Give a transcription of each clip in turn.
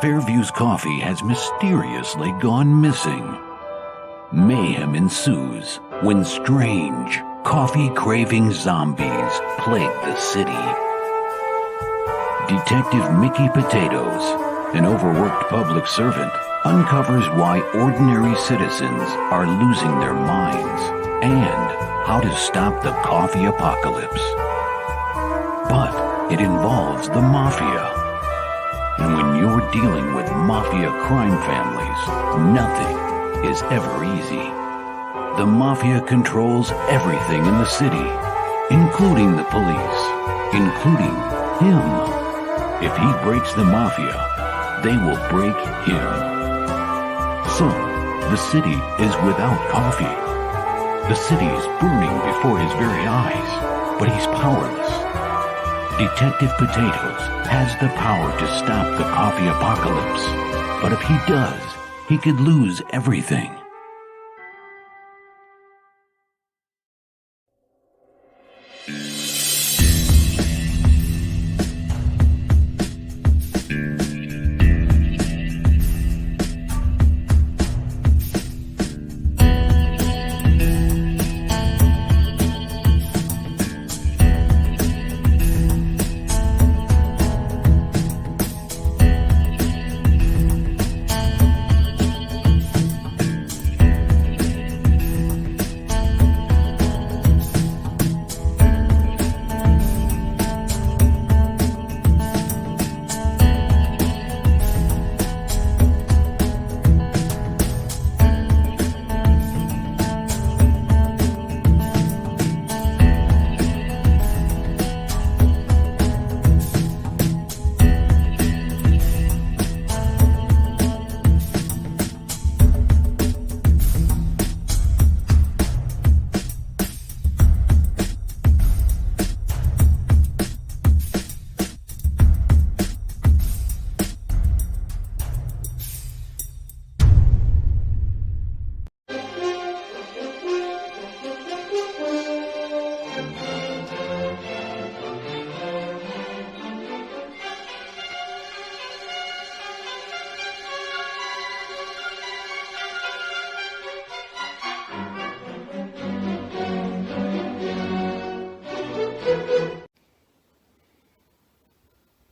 Fairview's coffee has mysteriously gone missing. Mayhem ensues when strange, coffee-craving zombies plague the city. Detective Mickey Potatoes, an overworked public servant, uncovers why ordinary citizens are losing their minds and how to stop the coffee apocalypse. But it involves the mafia. And when you're dealing with mafia crime families, nothing is ever easy. The mafia controls everything in the city, including the police, including him. If he breaks the mafia, they will break him. So, the city is without coffee. The city is burning before his very eyes, but he's powerless. Detective Potatoes has the power to stop the coffee apocalypse, but if he does, he could lose everything.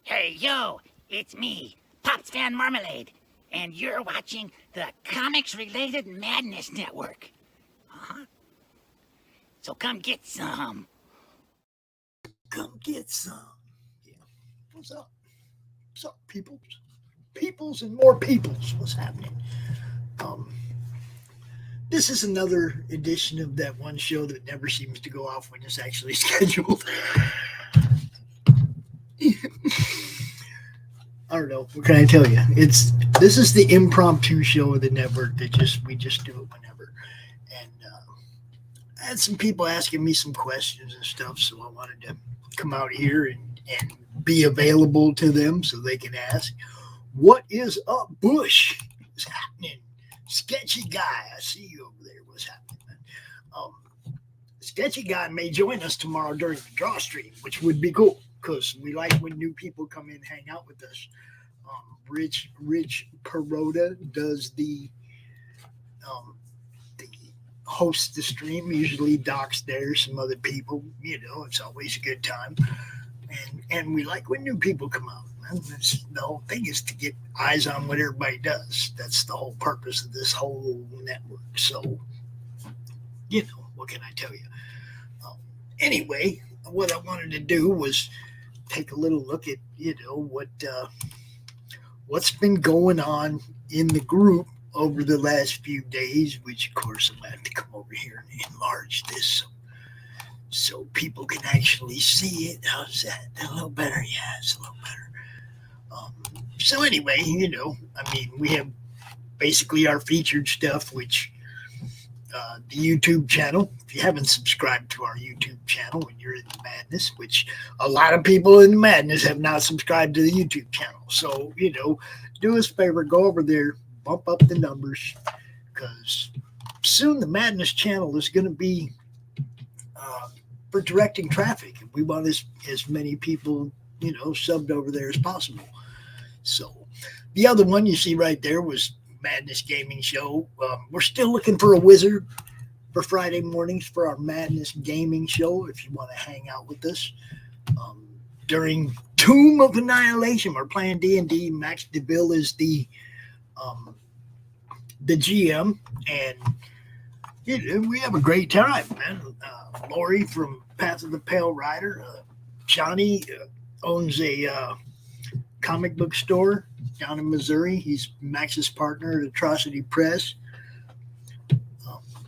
Hey, yo, it's me, Pops Van Marmalade, and you're watching the Comics-Related Madness Network. So come get some. Come get some. Yeah. What's up? What's up, peoples? Peoples and more peoples. What's happening? This is another edition of that one show that never seems to go off when it's actually scheduled. I don't know. What can I tell you? This is the impromptu show of the network that we just do it whenever. And I had some people asking me some questions and stuff, so I wanted to come out here and be available to them so they can ask. What is up, Bush? What's happening? Sketchy Guy, I see you over there. What's happening, man? Sketchy Guy may join us tomorrow during the draw stream, which would be cool because we like when new people come in and hang out with us. Rich Perotta does the hosts the stream. Usually Doc's there, some other people. You know, it's always a good time. And we like when new people come out. The whole thing is to get eyes on what everybody does. That's the whole purpose of this whole network. So, you know, what can I tell you? Anyway, what I wanted to do was take a little look at, you know, what's been going on in the group over the last few days, which, of course, I'm going to have to come over here and enlarge this so people can actually see it. How's that? A little better? Yeah, it's a little better. So anyway, you know, I mean, we have basically our featured stuff, which the YouTube channel, if you haven't subscribed to our YouTube channel and you're in the madness, which a lot of people in the madness have not subscribed to the YouTube channel. So, you know, do us a favor, go over there, bump up the numbers, because soon the madness channel is going to be for directing traffic. We want as many people, you know, subbed over there as possible. So The other one you see right there was Madness Gaming Show. We're still looking for a wizard for Friday mornings for our Madness Gaming Show. If you want to hang out with us during Tomb of Annihilation, we're playing D&D. Max Devill is the GM, and we have a great time, man. Laurie from Path of the Pale Rider, Johnny owns a comic book store down in Missouri. He's Max's partner at Atrocity Press.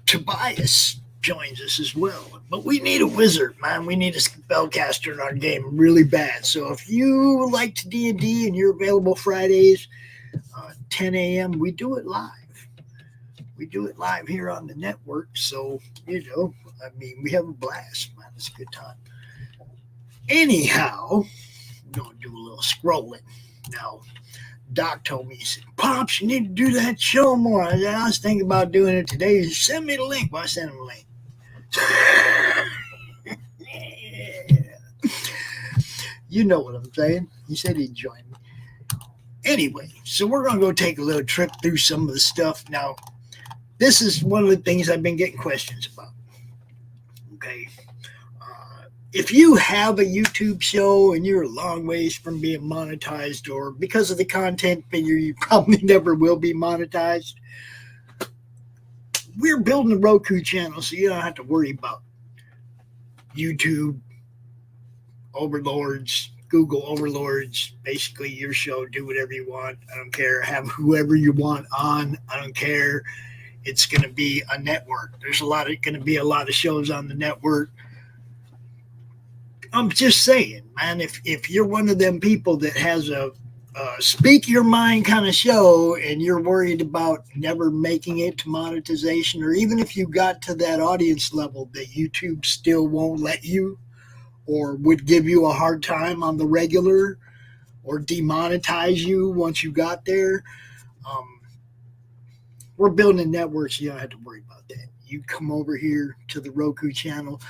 Tobias joins us as well. But we need a wizard, man. We need a spellcaster in our game really bad. So if you like to D&D and you're available Fridays, 10 a.m., we do it live. We do it live here on the network. So, we have a blast, man. It's a good time. Anyhow, we're going to do a little scrolling. Now, Doc told me, he said, Pops, you need to do that show more. I was thinking about doing it today. He said, send me the link. Well, I sent him a link. You know what I'm saying. He said he'd join me. Anyway, so we're going to go take a little trip through some of the stuff. Now, this is one of the things I've been getting questions about. Okay. If you have a YouTube show and you're a long ways from being monetized, or because of the content figure, you probably never will be monetized, we're building a Roku channel, so you don't have to worry about YouTube overlords, Google overlords. Basically, your show, do whatever you want. I don't care. Have whoever you want on. I don't care. It's going to be a network. There's going to be a lot of shows on the network. I'm just saying, man, if you're one of them people that has a speak your mind kind of show and you're worried about never making it to monetization, or even if you got to that audience level that YouTube still won't let you or would give you a hard time on the regular or demonetize you once you got there, we're building a network, so you don't have to worry about that. You come over here to the Roku channel.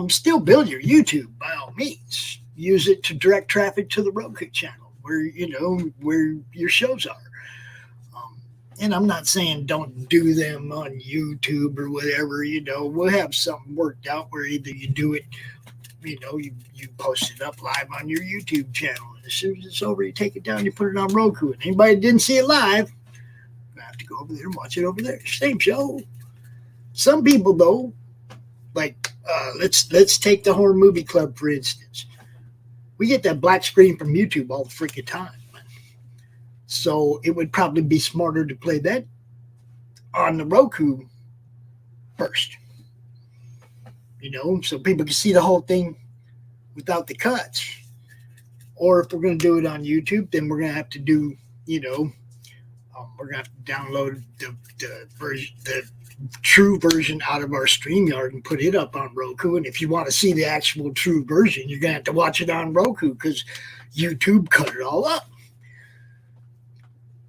Still build your YouTube by all means. Use it to direct traffic to the Roku channel where your shows are. And I'm not saying don't do them on YouTube or whatever. We'll have something worked out where either you do it, you post it up live on your YouTube channel. And as soon as it's over, you take it down, you put it on Roku. And anybody that didn't see it live, you have to go over there and watch it over there. Same show. Some people, though, like, let's take the Horror Movie Club, for instance. We get that black screen from YouTube all the freaking time. So it would probably be smarter to play that on the Roku first. So people can see the whole thing without the cuts. Or if we're going to do it on YouTube, then we're going to have to do, we're going to have to download the version, the true version out of our StreamYard and put it up on Roku. And if you want to see the actual true version, you're going to have to watch it on Roku because YouTube cut it all up.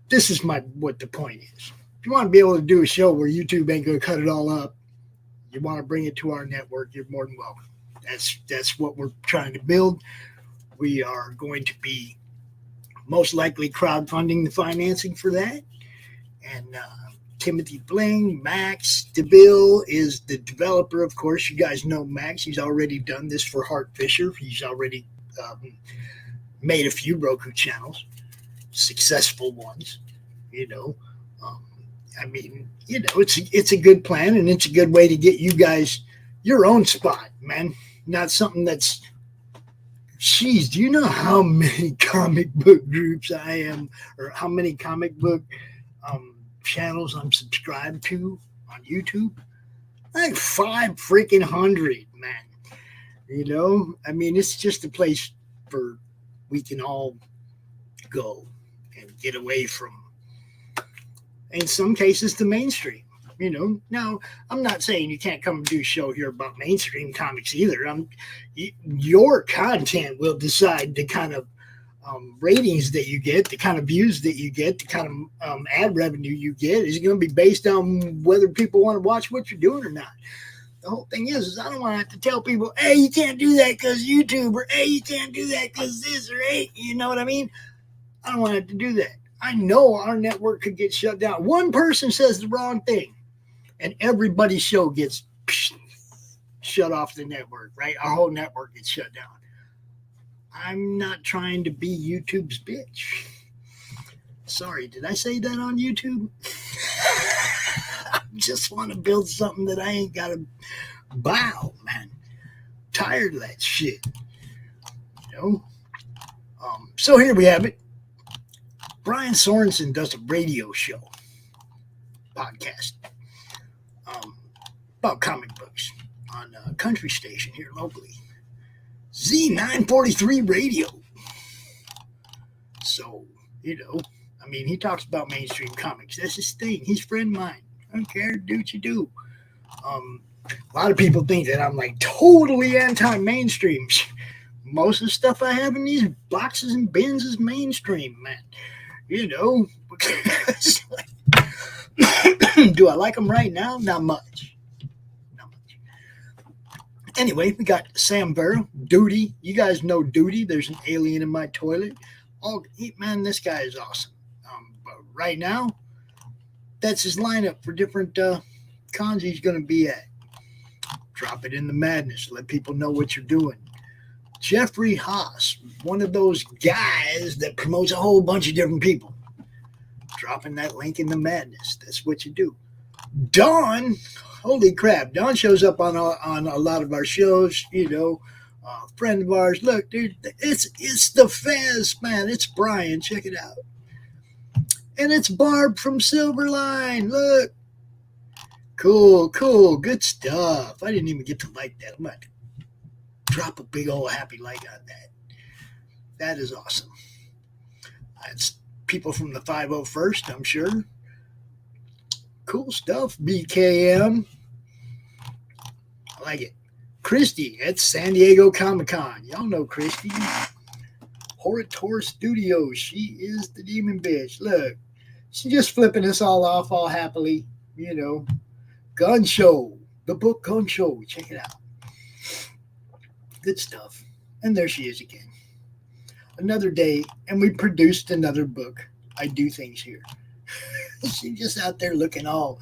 This is what the point is. If you want to be able to do a show where YouTube ain't going to cut it all up, you want to bring it to our network, you're more than welcome. That's what we're trying to build. We are going to be most likely crowdfunding the financing for that. And Timothy Fling, Max Devill is the developer, of course. You guys know Max. He's already done this for Hart Fisher. He's already made a few Roku channels, successful ones, it's a good plan, and it's a good way to get you guys your own spot, man. Not something that's, geez, do you know how many comic book groups I am, or how many comic book channels I'm subscribed to on YouTube? Like 500, man. It's just a place for we can all go and get away from, in some cases, the mainstream. Now I'm not saying you can't come and do a show here about mainstream comics either. Your content will decide the kind of ratings that you get, the kind of views that you get, the kind of ad revenue you get is going to be based on whether people want to watch what you're doing or not. The whole thing is I don't want to have to tell people, hey, you can't do that because YouTube, or hey, you can't do that because this, or hey, you know what I mean? I don't want to have to do that. I know our network could get shut down. One person says the wrong thing, and everybody's show gets shut off the network, right? Our whole network gets shut down. I'm not trying to be YouTube's bitch. Sorry, did I say that on YouTube? I just want to build something that I ain't got to bow, man. Tired of that shit. You know? So here we have it. Brian Sorensen does a radio show, podcast, about comic books on a country station here locally. Z943 Radio. So, you know, I mean, he talks about mainstream comics. That's his thing. He's a friend of mine. I don't care. Do what you do. A lot of people think that I'm like totally anti-mainstream. Most of the stuff I have in these boxes and bins is mainstream, man. You know, do I like them right now? Not much. Not much. Anyway, we got Sam Vera, Duty. You guys know Duty. There's an alien in my toilet. Oh, man, this guy is awesome. But right now, that's his lineup for different cons he's going to be at. Drop it in the madness. Let people know what you're doing. Jeffrey Haas, one of those guys that promotes a whole bunch of different people. Dropping that link in the madness. That's what you do. Dawn, holy crap. Dawn shows up on a lot of our shows, you know. Friend of ours. Look, dude, it's the Fez, man. It's Brian. Check it out. And it's Barb from Silverline. Look. Cool. Good stuff. I didn't even get to like that. I'm going to drop a big old happy like on that. That is awesome. That's people from the 501st, I'm sure. Cool stuff, BKM. I like it. Christie at San Diego Comic-Con. Y'all know Christie. Horror Studios. She is the demon bitch. Look, she's just flipping us all off all happily. You know. Gun Show. The book Gun Show. Check it out. Good stuff. And there she is again. Another day, and we produced another book. I do things here. She's just out there looking all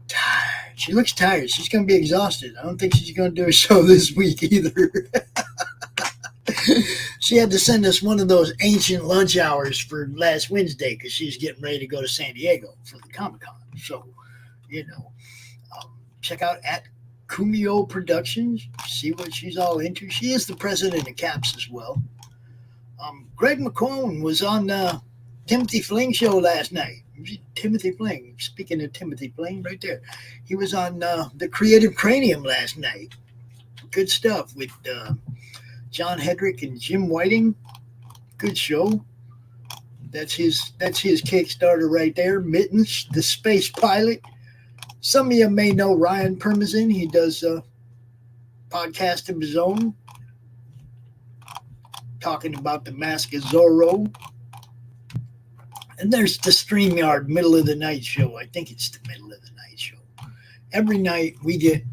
tired. She looks tired. She's going to be exhausted. I don't think she's going to do a show this week either. She had to send us one of those ancient lunch hours for last Wednesday because she's getting ready to go to San Diego for the Comic-Con. So, you know, check out at Kumio Productions. See what she's all into. She is the president of CAPS as well. Greg McCone was on Timothy Fling show last night. Timothy Fling. Speaking of Timothy Fling, right there. He was on the Creative Cranium last night. Good stuff with John Hedrick and Jim Whiting. Good show. That's his Kickstarter right there. Mittens, the space pilot. Some of you may know Ryan Permazin. He does a podcast of his own, talking about the Mask of Zorro. And there's the StreamYard middle of the night show. I think it's the middle of the night show. Every night we get,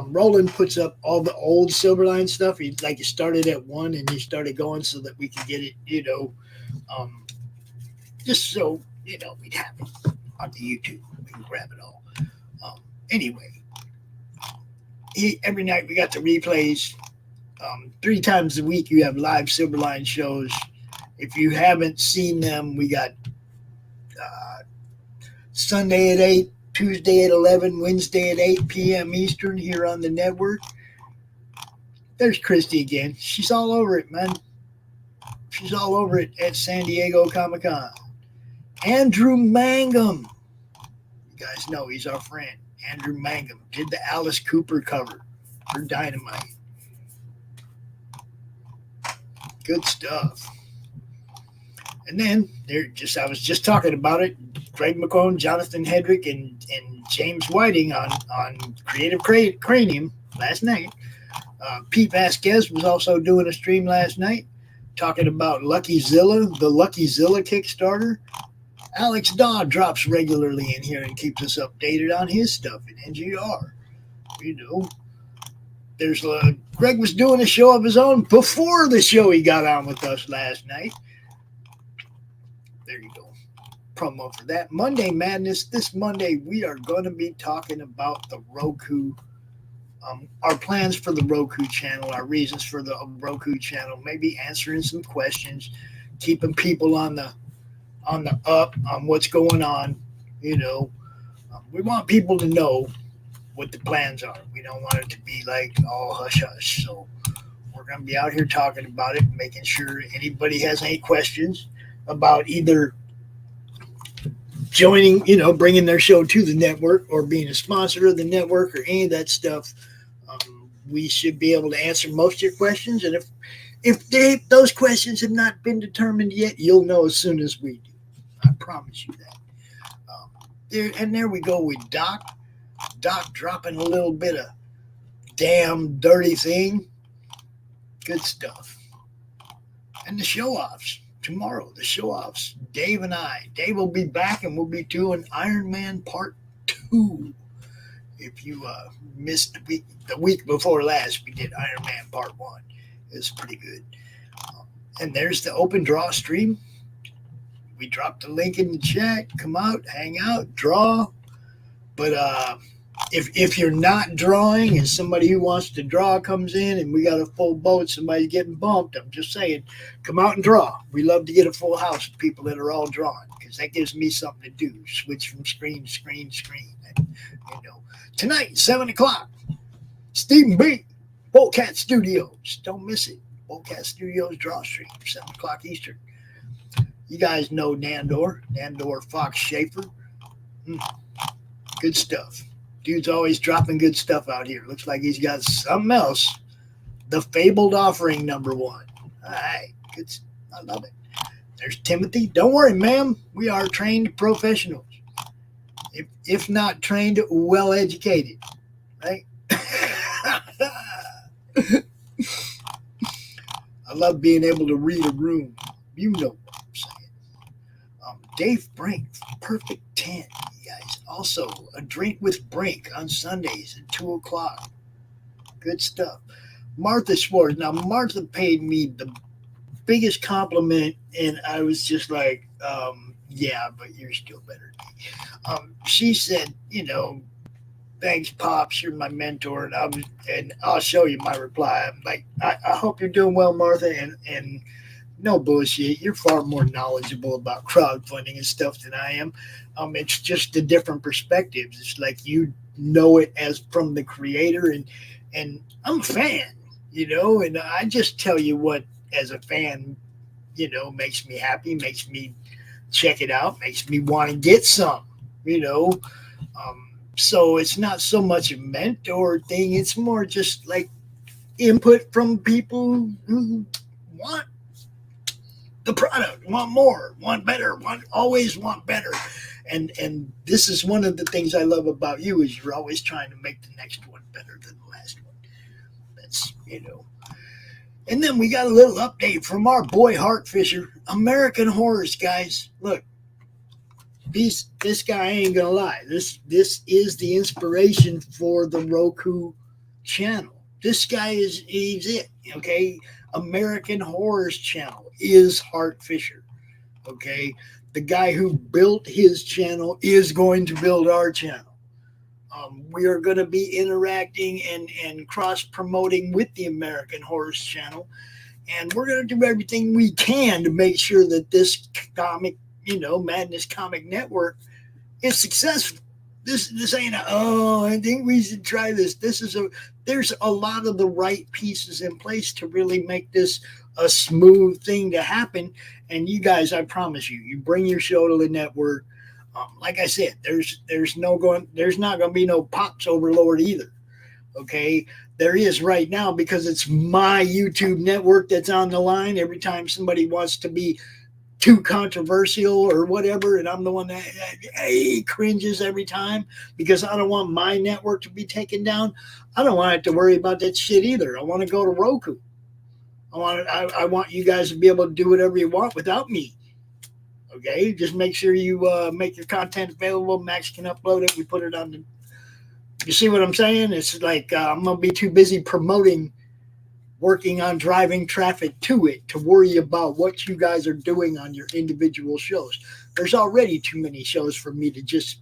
Roland puts up all the old Silverline stuff. He started at 1 and he started going so that we could get it, you know, just so, you know, we'd have it on the YouTube. We can grab it all. Anyway, every night we got the replays. 3 times a week you have live Silverline shows. If you haven't seen them, we got Sunday at 8, Tuesday at 11, Wednesday at 8 p.m. Eastern here on the network. There's Christie again. She's all over it, man. She's all over it at San Diego Comic-Con. Andrew Mangum. You guys know he's our friend. Andrew Mangum did the Alice Cooper cover for Dynamite. Good stuff. And then I was just talking about it. Greg McCone, Jonathan Hedrick, and James Whiting on Creative Cranium last night. Pete Vasquez was also doing a stream last night talking about Lucky Zilla, the Lucky Zilla Kickstarter. Alex Dodd drops regularly in here and keeps us updated on his stuff in NGR. You know, there's Greg was doing a show of his own before the show he got on with us last night. There you go. promo for that. Monday Madness. This Monday, we are going to be talking about the Roku, our plans for the Roku channel, our reasons for the Roku channel, maybe answering some questions, keeping people on the up on what's going on. We want people to know what the plans are. We don't want it to be like all hush hush. So we're going to be out here talking about it, making sure anybody has any questions about either joining, bringing their show to the network or being a sponsor of the network or any of that stuff. We should be able to answer most of your questions. And if those questions have not been determined yet, you'll know as soon as we do. I promise you that. There we go with Doc. Doc dropping a little bit of damn dirty thing. Good stuff. And the show-offs. Tomorrow, the show-offs. Dave and I. Dave will be back and we'll be doing Iron Man Part 2. If you missed the week before last, we did Iron Man Part 1. It was pretty good. And there's the open draw stream. We dropped the link in the chat. Come out, hang out, draw. But if you're not drawing and somebody who wants to draw comes in and we got a full boat, somebody's getting bumped, I'm just saying, come out and draw. We love to get a full house of people that are all drawing because that gives me something to do. Switch from screen to screen to screen. And, tonight, 7 o'clock, Stephen B., Boldcat Studios. Don't miss it. Boldcat Studios draw stream, 7 o'clock Eastern. You guys know Nandor Fox Schaefer. Good stuff. Dude's always dropping good stuff out here. Looks like he's got something else. The Fabled Offering #1. All right. Good. I love it. There's Timothy. Don't worry, ma'am. We are trained professionals. If not trained, well educated. Right? I love being able to read a room. You know what I'm saying. Dave Brink, Perfect 10, you guys. Also, a drink with Brink on Sundays at 2 o'clock. Good stuff. Martha Schwartz. Now, Martha paid me the biggest compliment, and I was just like, yeah, but you're still better than me. She said, thanks, Pops, you're my mentor, and I'll show you my reply. I'm like, I hope you're doing well, Martha, and no bullshit. You're far more knowledgeable about crowdfunding and stuff than I am. It's just the different perspectives. It's like you know it as from the creator, and I'm a fan, and I just tell you what, as a fan, makes me happy, makes me check it out, makes me want to get some, so it's not so much a mentor thing. It's more just like input from people who want the product, want more, want better, always want better. And this is one of the things I love about you is you're always trying to make the next one better than the last one. That's, And then we got a little update from our boy Hart Fisher. American Horrors, guys. Look, this guy ain't gonna lie. This is the inspiration for the Roku channel. This guy he's it. Okay, American Horrors channel is Hart Fisher. Okay, the guy who built his channel is going to build our channel. We are going to be interacting and cross promoting with the American Horrors channel, and we're going to do everything we can to make sure that this comic, Madness Comic Network is successful. This ain't I think we should try this. There's a lot of the right pieces in place to really make this a smooth thing to happen. And you guys, I promise you bring your show to the network. Like I said, there's not going to be no Pops Overlord either. Okay, there is right now because it's my YouTube network that's on the line. Every time somebody wants to be too controversial or whatever, and I'm the one that cringes every time because I don't want my network to be taken down. I don't want to have to worry about that shit either. I want to go to Roku. I want you guys to be able to do whatever you want without me. Okay, just make sure you make your content available. Max can upload it. We put it on the. You see what I'm saying? It's like I'm gonna be too busy promoting working on driving traffic to it to worry about what you guys are doing on your individual shows. There's already too many shows for me to just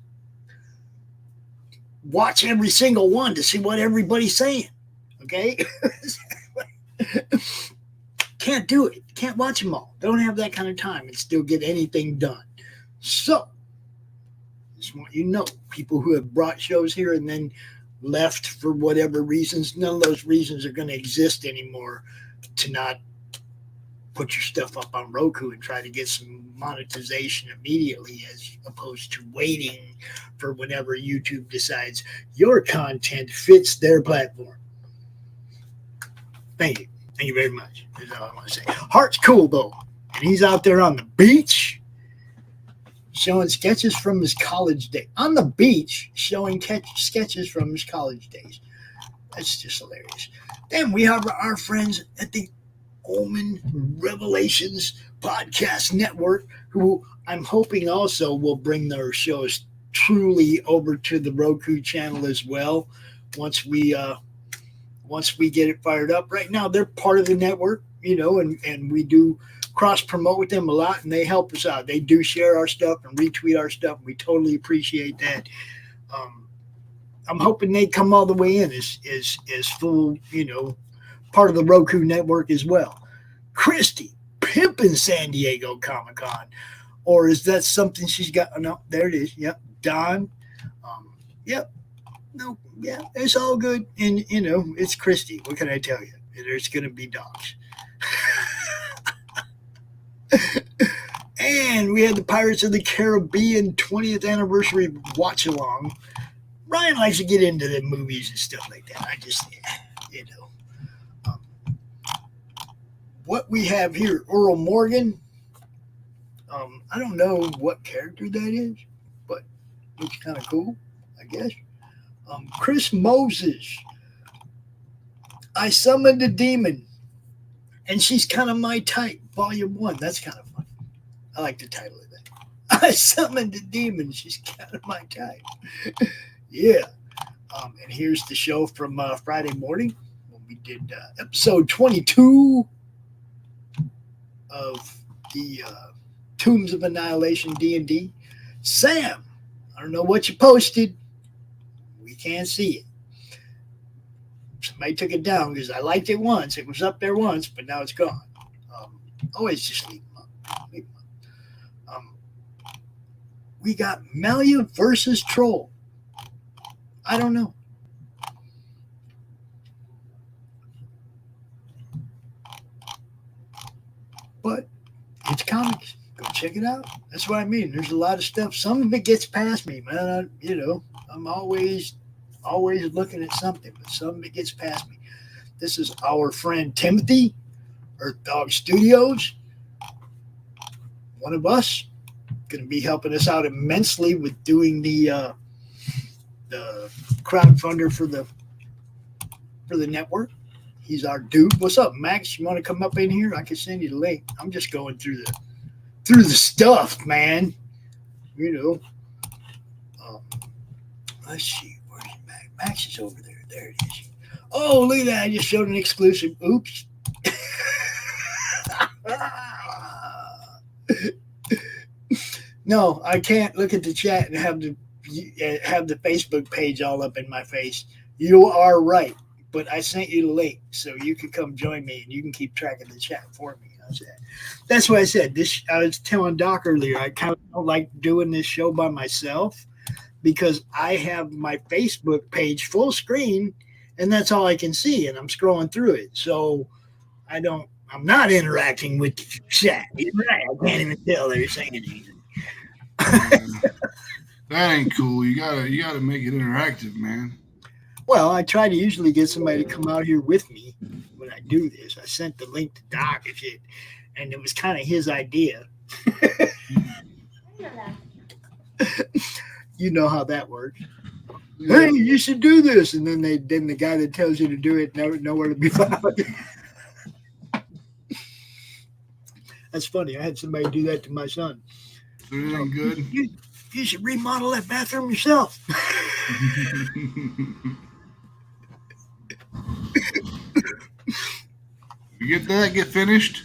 watch every single one to see what everybody's saying. Okay? Can't do it. Can't watch them all. Don't have that kind of time and still get anything done. So, just want you to know, people who have brought shows here and then left for whatever reasons, none of those reasons are going to exist anymore to not put your stuff up on Roku and try to get some monetization immediately, as opposed to waiting for whenever YouTube decides your content fits their platform. Thank you. Thank you very much. That's all I want to say. Hart's cool, though. And he's out there on the beach showing sketches from his college day. On the beach, showing sketches from his college days. That's just hilarious. Then we have our friends at the Omen Revelations Podcast Network, who I'm hoping also will bring their shows truly over to the Roku channel as well once we get it fired up. Right now, they're part of the network, and we do cross-promote with them a lot, and they help us out. They do share our stuff and retweet our stuff. We totally appreciate that. I'm hoping they come all the way in as full, part of the Roku network as well. Christie, pimping San Diego Comic-Con. Or is that something she's got? No, there it is. Yep. Don. Yep. No, yeah, it's all good. And, it's Christie. What can I tell you? There's going to be dogs. And we had the Pirates of the Caribbean 20th anniversary watch along. Ryan likes to get into the movies and stuff like that. I just, what we have here, Earl Morgan. I don't know what character that is, but looks kind of cool, I guess. Chris Moses. I summoned a demon, and she's kind of my type. Volume 1. That's kind of fun. I like the title of that. I summoned a demon. She's kind of my type. Yeah. And here's the show from Friday morning when we did episode 22 of the Tombs of Annihilation D&D. Sam, I don't know what you posted. We can't see it. Somebody took it down because I liked it once. It was up there once, but now it's gone. Always just leave them up. We got Melia versus Troll. I don't know. But it's comics. Go check it out. That's what I mean. There's a lot of stuff. Some of it gets past me, man. I'm always looking at something, but some of it gets past me. This is our friend Timothy, Earth Dog Studios. One of us, going to be helping us out immensely with doing the crowdfunder for the network. He's our dude. What's up, Max? You want to come up in here? I can send you the link. I'm just going through the stuff, man. Let's see. Where's Max? Max is over there. There it is. Oh, look at that. I just showed an exclusive. Oops. No, I can't look at the chat and have the Facebook page all up in my face. You are right, but I sent you the link so you can come join me and you can keep track of the chat for me. That's what I said. I was telling Doc earlier, I kind of don't like doing this show by myself because I have my Facebook page full screen and that's all I can see, and I'm scrolling through it. So I'm not interacting with the chat. You're right. I can't even tell they're saying anything. That ain't cool. You gotta make it interactive, man. Well, I try to usually get somebody to come out here with me when I do this. I sent the link to Doc and it was kind of his idea. You know how that works. Hey, you should do this, and then the guy that tells you to do it nowhere to be found. That's funny. I had somebody do that to my son. So it ain't good. You should remodel that bathroom yourself. You get that? Get finished?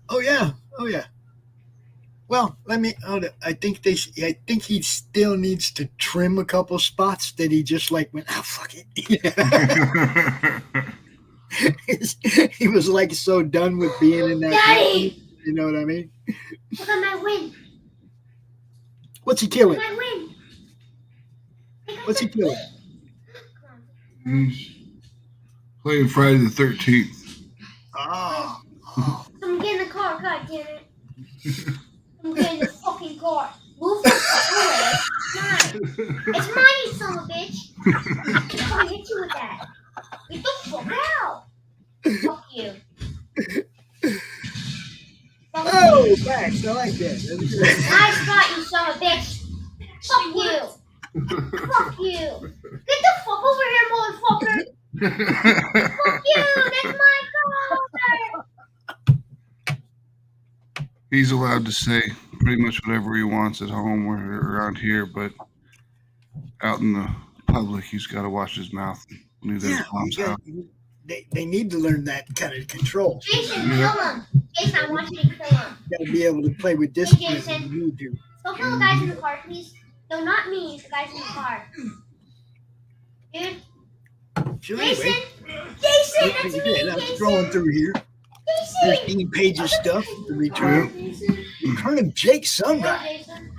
Oh yeah. Well, I think he still needs to trim a couple spots that he just like went, fuck it. He was like so done with being in that. Daddy! You know what I mean? Look at my win. What's he killing? My win. What's he killing? He's playing Friday the 13th. Oh. I'm getting the car. God damn it. I'm getting the fucking car. Move the fuck away. Mine. It's mine, you son of a bitch. I'm gonna hit you with that. Get the fuck out. Fuck you. Oh, thanks. I like that. That's good. Nice spot, you son of a bitch. Fuck you. Fuck you. Get the fuck over here, motherfucker. Fuck you. That's my car. He's allowed to say pretty much whatever he wants at home or around here, but out in the public, he's got to watch his mouth when he's at his mom's house. They need to learn that kind of control. Jason, kill him. Jason, I want you to kill him. You got to be able to play with discipline. Jason. You do. Don't kill the guys in the car, please. No, not me. The guys in the car. Dude. So Jason! anyway, Jason, that's me, I'm Jason! scrolling through here. There's Jason! 15 pages stuff to return. Colonel Jake Sunrise Jason.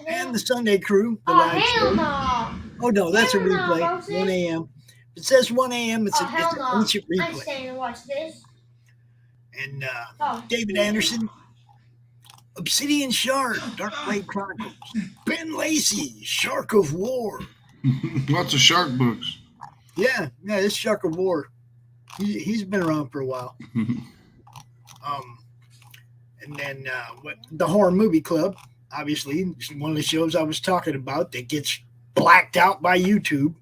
and the Sunday Crew. The Oh, live hell show. no! Oh no, that's a Hell no, replay. Moses. 1 a.m. It says 1 a.m. It's Oh, hell an no. ancient I'm replay. staying to watch this. And Oh. David Anderson, Obsidian Shard, Dark Blade Chronicles, Ben Lacey, Shark of War. Lots of shark books. Yeah, this Shark of War. He's been around for a while. And then the Horror Movie Club, obviously, is one of the shows I was talking about that gets blacked out by YouTube.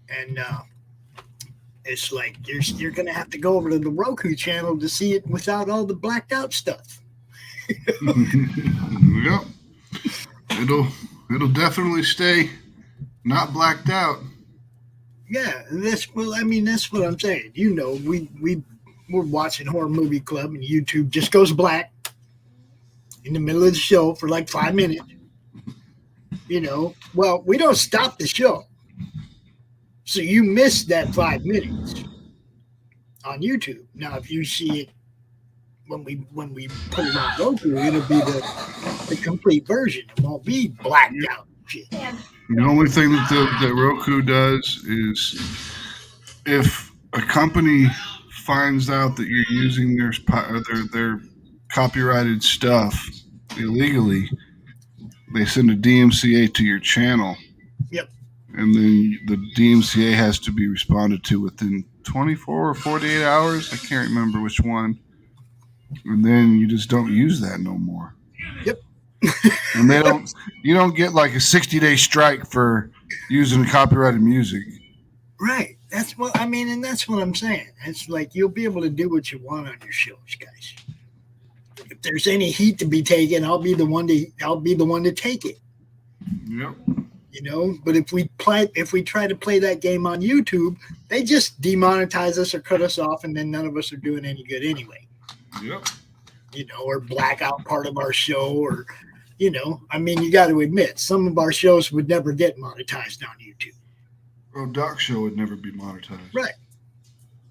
And it's like you're going to have to go over to the Roku channel to see it without all the blacked out stuff. Yep. It'll definitely stay not blacked out. Yeah, that's what I'm saying. You know, we're watching Horror Movie Club and YouTube just goes black in the middle of the show for like 5 minutes. You know, well, we don't stop the show. So you missed that 5 minutes on YouTube. Now, if you see it when we put it on Roku, it'll be the complete version. It won't be blacked out shit. Yeah. The only thing that Roku does is if a company finds out that you're using their copyrighted stuff illegally, they send a DMCA to your channel. Yep. And then the DMCA has to be responded to within 24 or 48 hours. I can't remember which one. And then you just don't use that no more. Yep. And you don't get like a 60-day strike for using copyrighted music. Right. That's what I mean, and that's what I'm saying. It's like you'll be able to do what you want on your shows, guys. If there's any heat to be taken, I'll be the one to take it. Yep. You know, but if we try to play that game on YouTube, they just demonetize us or cut us off, and then none of us are doing any good anyway. Yep. You know, or black out part of our show, or you know, I mean, you got to admit, some of our shows would never get monetized on YouTube. Oh, Doc Show would never be monetized. Right.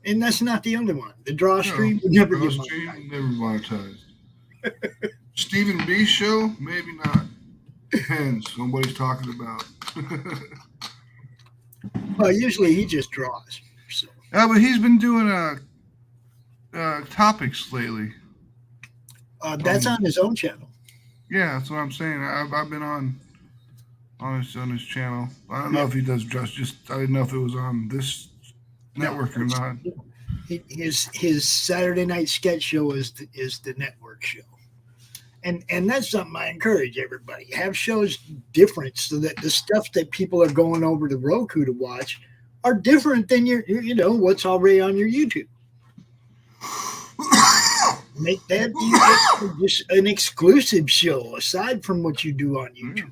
And that's not the only one. The Draw Stream would never get monetized. Never monetized. Stephen B. Show, maybe not. Depends on what he's talking about. Well, usually he just draws. So. Yeah, but he's been doing topics lately. That's on his own channel. Yeah, that's what I'm saying. I've been on his channel. I don't know if he does just. I didn't know if it was on this network or not. His Saturday night sketch show is the network show, and that's something I encourage everybody. Have shows different so that the stuff that people are going over to Roku to watch are different than your what's already on your YouTube. Make that just an exclusive show aside from what you do on YouTube.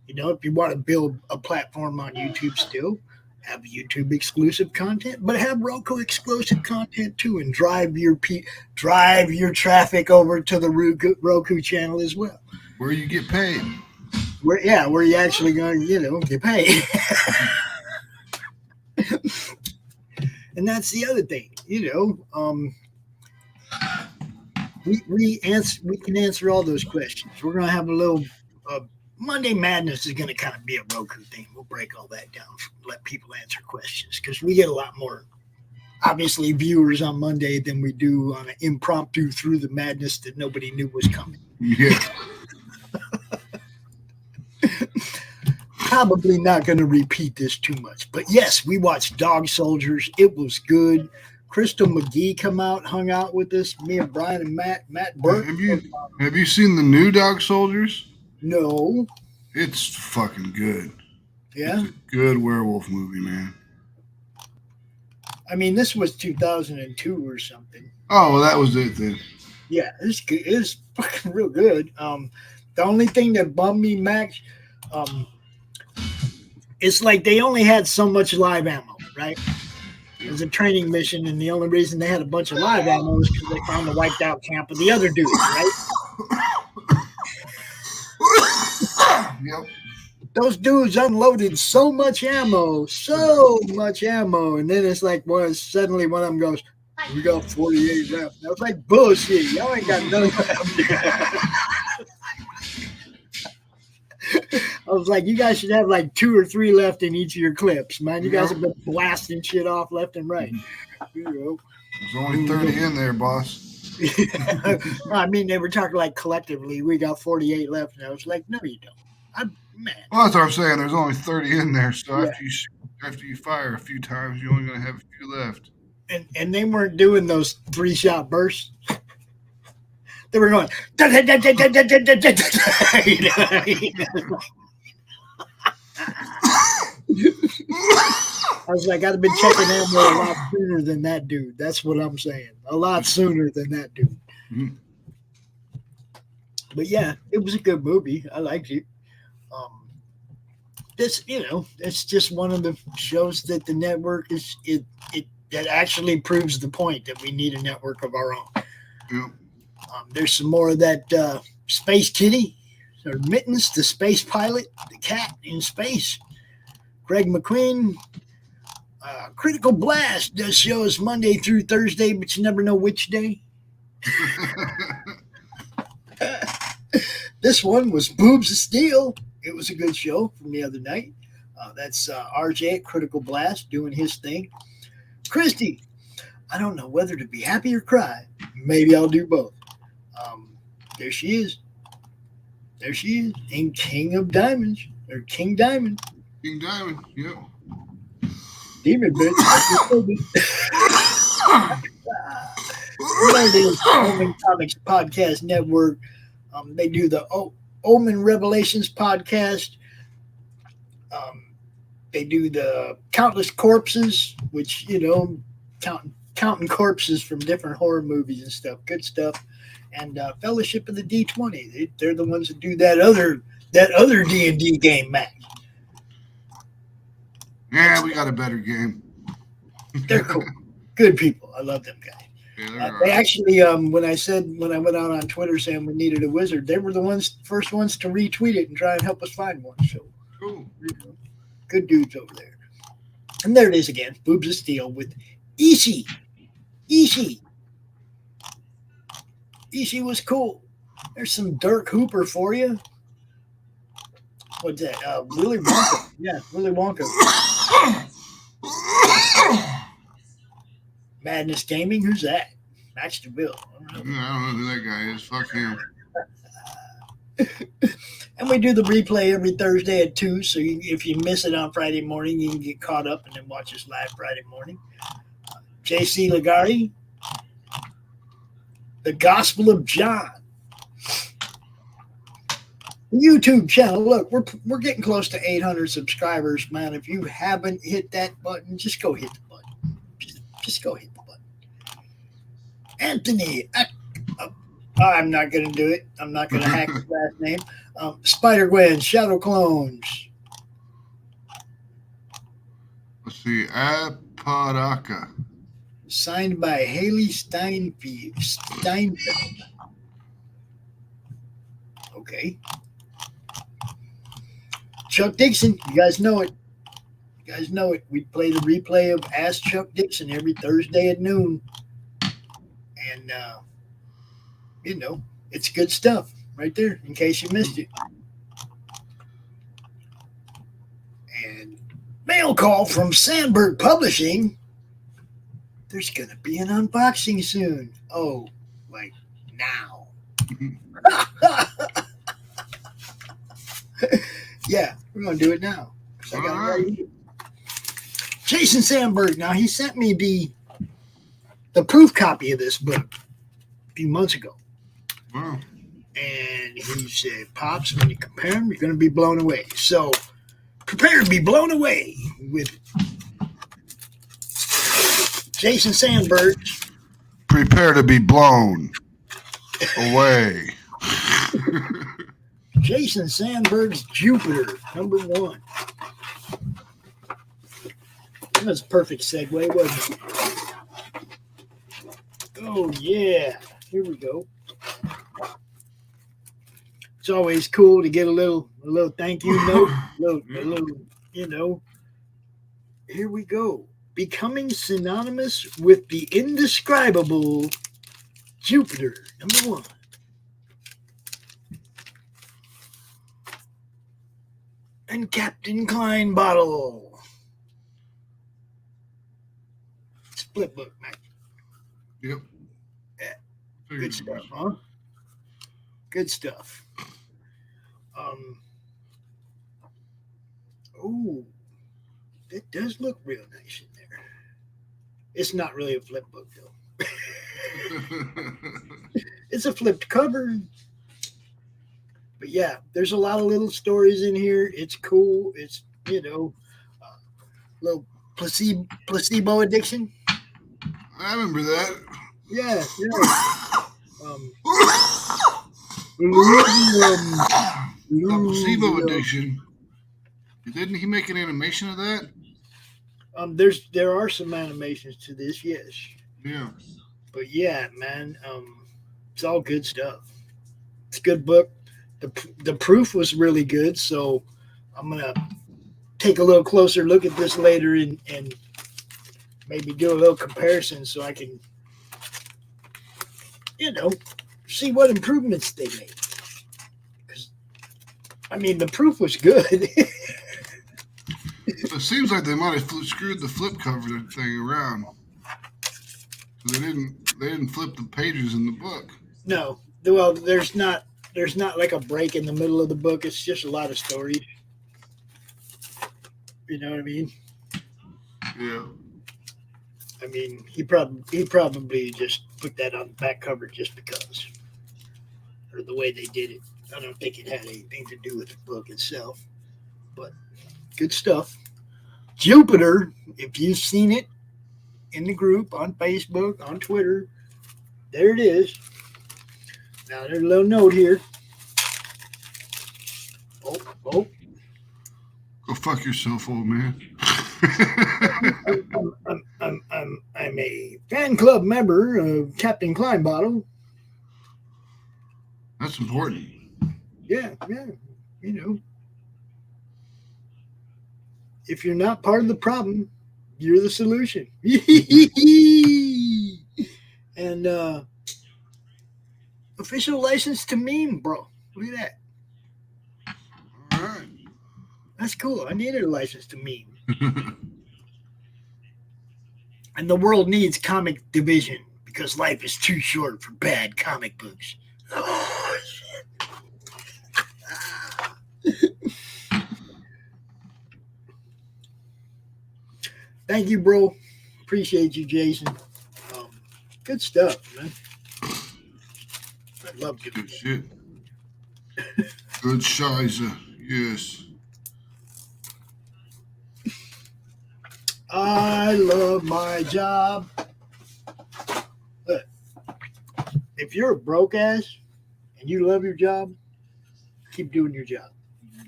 You know, if you want to build a platform on YouTube still, have YouTube exclusive content, but have Roku exclusive content too, and drive your traffic over to the Roku channel as well, Where you get paid. where you actually going to get paid. And that's the other thing, we can answer all those questions. We're going to have a little Monday Madness is going to kind of be a Roku thing. We'll break all that down, let people answer questions, because we get a lot more, obviously, viewers on Monday than we do on an impromptu through the madness that nobody knew was coming. Yeah. Probably not going to repeat this too much, but yes, we watched Dog Soldiers. It was good. Crystal McGee come out, hung out with us. Me and Brian and Matt Burke. Have you seen the new Dog Soldiers? No. It's fucking good. Yeah? It's a good werewolf movie, man. I mean, this was 2002 or something. Oh, well, that was it then. Yeah, it's good. It's fucking real good. The only thing that bummed me, Max, it's like they only had so much live ammo, right? It was a training mission, and the only reason they had a bunch of live ammo is because they found the wiped out camp of the other dude, right? Yep. Those dudes unloaded so much ammo, and then it's like, suddenly one of them goes, "We got 48 left." I was like, "Bullshit, y'all ain't got none left." I was like, "You guys should have like 2 or 3 left in each of your clips, man. You guys have been blasting shit off left and right." There's only 30 in there, boss. I mean, they were talking like collectively, we got 48 left, and I was like, "No, you don't." Man. Well, that's what I'm saying. There's only 30 in there, so after you fire a few times, you're only going to have a few left. And they weren't doing those 3-shot bursts. They were going. I was like, I'd have been checking ammo a lot sooner than that dude. That's what I'm saying. A lot sooner than that dude. Mm-hmm. But yeah, it was a good movie. I liked it. It's just one of the shows that the network that actually proves the point that we need a network of our own. Yeah. There's some more of that Space Kitty, or Mittens, the space pilot, the cat in space. Greg McQueen. Critical Blast does shows Monday through Thursday, but you never know which day. This one was Boobs of Steel. It was a good show from the other night. That's RJ at Critical Blast doing his thing. Christie, I don't know whether to be happy or cry. Maybe I'll do both. There she is. And King of Diamonds, or King Diamond. King Diamond, yeah. Demon bitch. Omen Comics Podcast Network. They do the Omen Revelations podcast. They do the Countless Corpses, which, counting corpses from different horror movies and stuff. Good stuff. And Fellowship of the D20. They're the ones that do that other D&D game, Mac. Yeah, we got a better game. They're cool. Good people. I love them guys. Yeah, they actually, when I went out on Twitter saying we needed a wizard, they were the first ones to retweet it and try and help us find one. So cool. Good dudes over there. And there it is again, Boobs of Steel with Ishii. Ishii was cool. There's some Dirk Hooper for you. What's that? Willy Wonka. Yeah, Willy Wonka. Madness Gaming. Who's that? Max Devill. I don't know who that guy is. Fuck him. And we do the replay every Thursday at 2. So if you miss it on Friday morning, you can get caught up and then watch us live Friday morning. JC Ligari. The Gospel of John. YouTube channel. Look, we're getting close to 800 subscribers, man. If you haven't hit that button, just go hit the button. Just go hit the button. Anthony, I'm not going to do it. I'm not going to hack his last name. Spider-Gwen, Shadow Clones. What's see. Apodaca. Signed by Haley Steinfeld. Okay. Chuck Dixon, you guys know it. We play the replay of Ask Chuck Dixon every Thursday at noon. And, it's good stuff right there in case you missed it. And mail call from Sandberg Publishing. There's going to be an unboxing soon. Oh, like now. Yeah, we're going to do it now. So I got it right here. Jason Sandberg. Now, he sent me the proof copy of this book a few months ago. Wow. And he said, Pops, when you compare them, you're going to be blown away. So prepare to be blown away with Jason Sandberg. Prepare to be blown away. Jason Sandberg's Jupiter, #1. That was a perfect segue, wasn't it? Oh, yeah. Here we go. It's always cool to get a little thank you note, a little, Here we go. Becoming synonymous with the indescribable Jupiter, #1. And Captain Klein bottle. Split book, Mac. Yep. Yeah. Good stuff, huh? Good stuff. Oh, it does look real nice in there. It's not really a flip book, though. It's a flipped cover. But yeah, there's a lot of little stories in here. It's cool. It's, little placebo addiction. I remember that. Yeah. Placebo addiction. Didn't he make an animation of that? There are some animations to this, yes. Yeah. But yeah, man, it's all good stuff. It's a good book. The proof was really good, so I'm gonna take a little closer look at this later and maybe do a little comparison so I can, see what improvements they made. Because, the proof was good. It seems like they might have screwed the flip cover thing around. They didn't flip the pages in the book. No, well, there's not like a break in the middle of the book. It's just a lot of stories. You know what I mean? Yeah. He probably just put that on the back cover just because, or the way they did it. I don't think it had anything to do with the book itself. But good stuff. Jupiter, if you've seen it in the group, on Facebook, on Twitter, there it is. Now, there's a little note here. Oh. Go fuck yourself, old man. I'm a fan club member of Captain Klein Bottle. That's important. Yeah. If you're not part of the problem, you're the solution. And official license to meme, bro. Look at that. All right. That's cool. I needed a license to meme. And the world needs comic division because life is too short for bad comic books. Oh, shit. Thank you, bro. Appreciate you, Jason. Good stuff, man. I love you. Good shit. Good shizer. Yes. I love my job. Look, if you're a broke ass and you love your job, keep doing your job.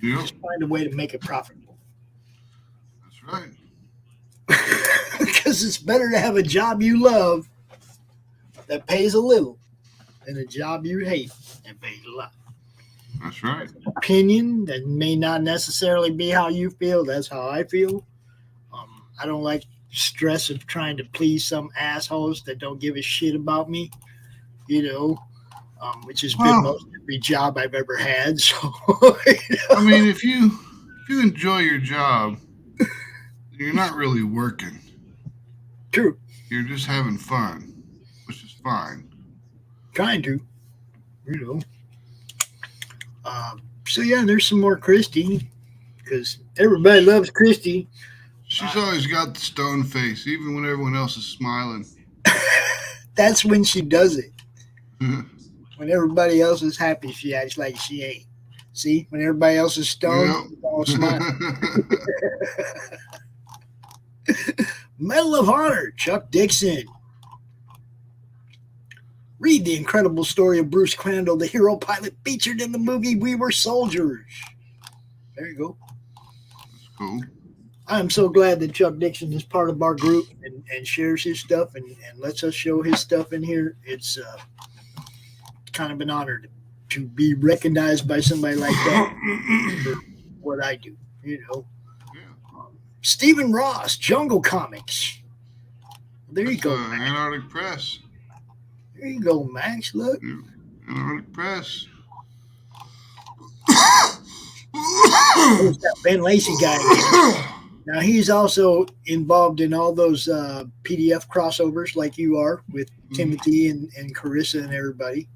Yep. Just find a way to make it profitable. That's right. Because it's better to have a job you love that pays a little than a job you hate that pays a lot. That's right. Opinion that may not necessarily be how you feel. That's how I feel. I don't like stress of trying to please some assholes that don't give a shit about me, which has been most every job I've ever had. So, I mean, if you enjoy your job, you're not really working. True. You're just having fun, which is fine. Trying to, So yeah, there's some more Christie because everybody loves Christie. She's always got the stone face, even when everyone else is smiling. That's when she does it. When everybody else is happy, she acts like she ain't. See, when everybody else is stoned, she's all smiling. Medal of Honor, Chuck Dixon. Read the incredible story of Bruce Crandall, the hero pilot featured in the movie We Were Soldiers. There you go. That's cool. I'm so glad that Chuck Dixon is part of our group and shares his stuff and lets us show his stuff in here. It's kind of an honor to be recognized by somebody like that for what I do, Yeah. Stephen Ross, Jungle Comics. There you go, Max. Antarctic Press. There you go, Max. Look. Antarctic Press. There's that Ben Lacey guy. Now, he's also involved in all those PDF crossovers like you are with Timothy and Carissa and everybody,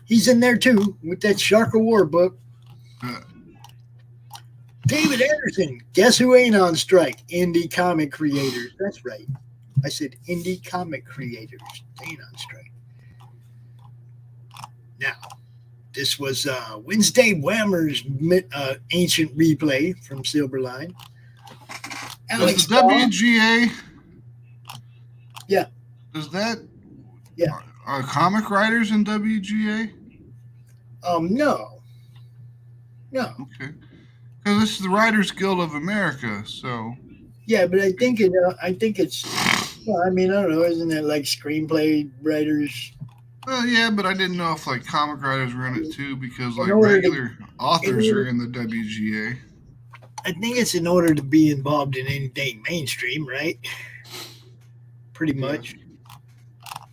He's in there, too, with that Shark of War book. David Anderson, guess who ain't on strike? Indie comic creators. That's right. I said indie comic creators. They ain't on strike. Now, this was Wednesday Whammer's ancient replay from Silverline. Does the WGA? Yeah. Does that? Yeah. Are comic writers in WGA? No. Okay. Because this is the Writers Guild of America, so. Yeah, but I think it's. Well, I mean, I don't know. Isn't it like screenplay writers? Well, yeah, but I didn't know if like comic writers were in it too, because like regular authors are in the WGA. I think it's in order to be involved in anything mainstream, right? Pretty much.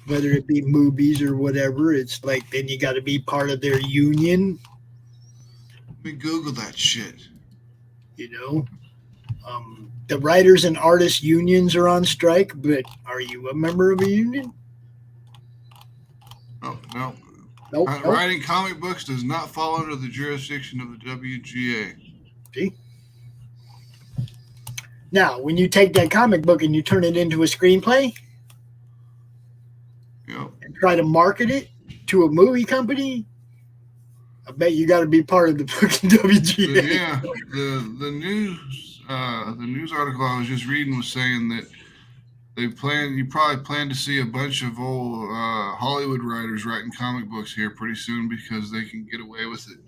Whether it be movies or whatever, it's like then you got to be part of their union. Let me Google that shit. The writers and artists unions are on strike, but are you a member of a union? No. Nope. Writing comic books does not fall under the jurisdiction of the WGA. See? Now, when you take that comic book and you turn it into a screenplay and try to market it to a movie company, I bet you got to be part of the fucking WGA. Yeah, the news article I was just reading was saying that you probably plan to see a bunch of old Hollywood writers writing comic books here pretty soon because they can get away with it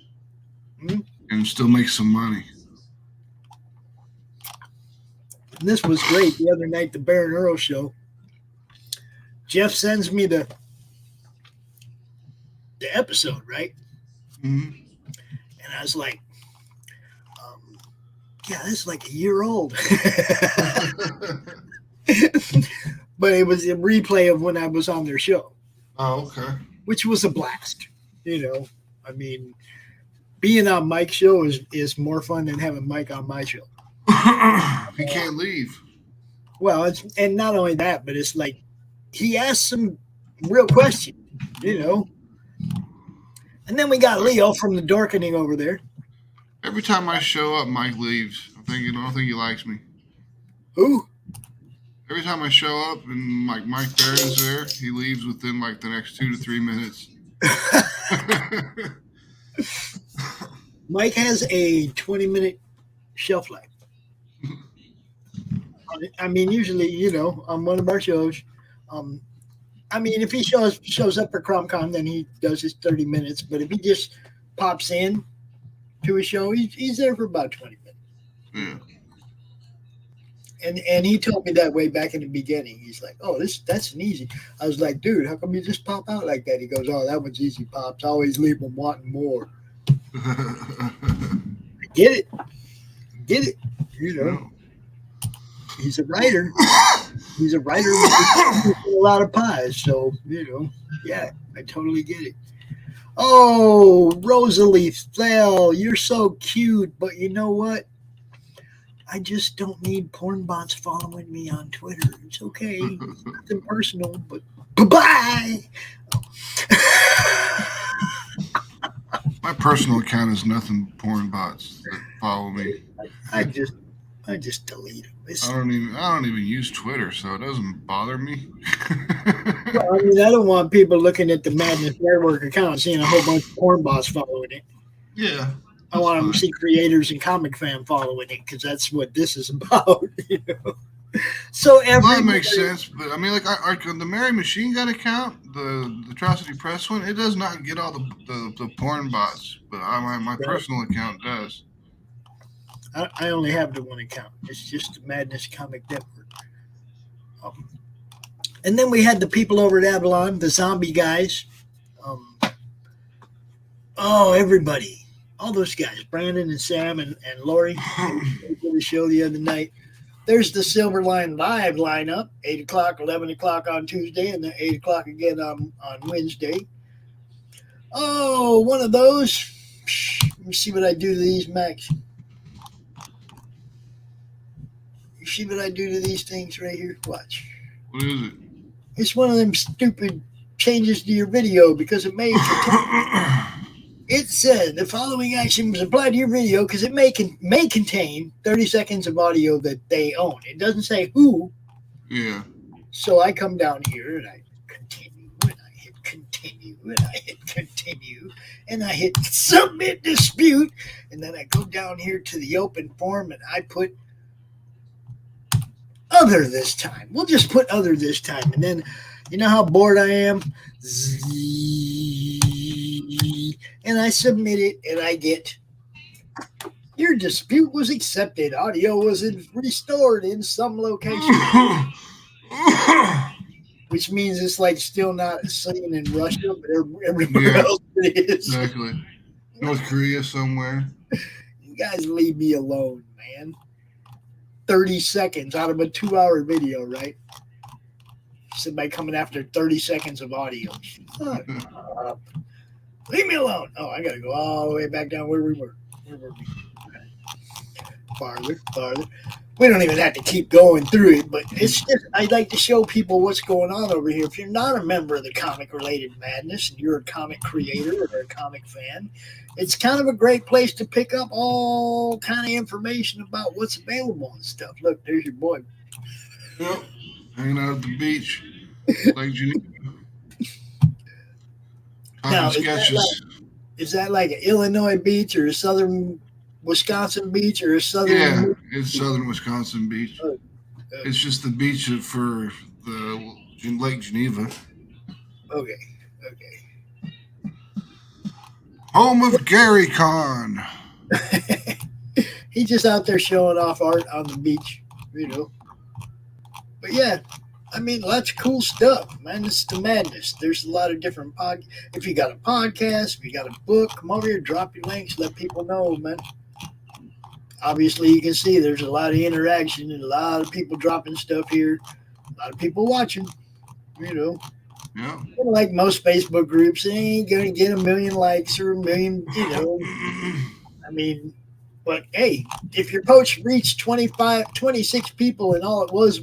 and still make some money. And this was great the other night, the Baron Earl show. Jeff sends me the episode, right? Mm-hmm. And I was like, yeah, this is like a year old. But it was a replay of when I was on their show. Oh, okay. Which was a blast. I mean, being on Mike's show is more fun than having Mike on my show. He can't leave. Well, and not only that, but it's like he asked some real questions, And then we got Leo from the Dorkening over there. Every time I show up, Mike leaves. I don't think he likes me. Who? Every time I show up and like Mike Barron's there, he leaves within like the next 2 to 3 minutes. Mike has a 20-minute shelf life. I mean, usually, on one of our shows, I mean, if he shows up for CromCon, then he does his 30 minutes. But if he just pops in to a show, he's there for about 20 minutes. Yeah. And he told me that way back in the beginning. He's like, "Oh, that's an easy." I was like, "Dude, how come you just pop out like that?" He goes, "Oh, that one's easy, pops. I always leave them wanting more." I get it. You know, he's a writer. He's a writer with a lot of pies. So yeah, I totally get it. Oh, Rosalie Thel, you're so cute, but you know what? I just don't need porn bots following me on Twitter. It's okay. It's nothing personal, but bye-bye. My personal account is nothing porn bots that follow me. I just delete them. I don't even use Twitter, so it doesn't bother me. Well, I mean, I don't want people looking at the Madness Network account seeing a whole bunch of porn bots following it. Yeah. I want them to see creators and comic fan following it because that's what this is about. So that makes sense, but I mean, like the Mary Machine Gun account, the Atrocity Press one, it does not get all the porn bots, but my personal account does. I only have the one account. It's just the Madness Comic Network. And then we had the people over at Avalon, the zombie guys. Everybody. All those guys, Brandon and Sam and Laurie, they did a show the other night. There's the Silver Line Live lineup, 8 o'clock, 11 o'clock on Tuesday, and then 8 o'clock again on Wednesday. Oh, one of those. Let me see what I do to these, Max. You see what I do to these things right here? Watch. What is it? It's one of them stupid changes to your video because it may... It said the following action was applied to your video because it may contain 30 seconds of audio that they own. It doesn't say who. Yeah. So I come down here and I continue and I hit continue and I hit continue and I hit submit dispute and then I go down here to the open form and I put other this time. We'll just put other this time. And then you know how bored I am? And I submit it and I get your dispute was accepted. Audio was restored in some location. Which means it's like still not seen in Russia, but everywhere else it is. Exactly. North Korea somewhere. You guys leave me alone, man. 30 seconds out of a 2-hour video, right? Somebody coming after 30 seconds of audio. Leave me alone. Oh, I got to go all the way back down where we were. Where were we? Farther. We don't even have to keep going through it, but it's just, I'd like to show people what's going on over here. If you're not a member of the Comic-Related Madness and you're a comic creator or a comic fan, it's kind of a great place to pick up all kind of information about what's available and stuff. Look, there's your boy. Yep. Hanging out at the beach. Lake Geneva. Now, sketches. Is that like an Illinois beach or a southern Wisconsin beach or a southern? Yeah, it's southern Wisconsin beach. It's just the beach for the Lake Geneva. Okay. Home of Gary Con. He's just out there showing off art on the beach, But yeah, I mean, lots of cool stuff, man. This is the madness. There's a lot of different If you got a podcast, if you got a book, come over here, drop your links, let people know, man. Obviously, you can see there's a lot of interaction and a lot of people dropping stuff here. A lot of people watching, Yeah. Like most Facebook groups, they ain't going to get a million likes or a million, I mean, but hey, if your post reached 26 people and all it was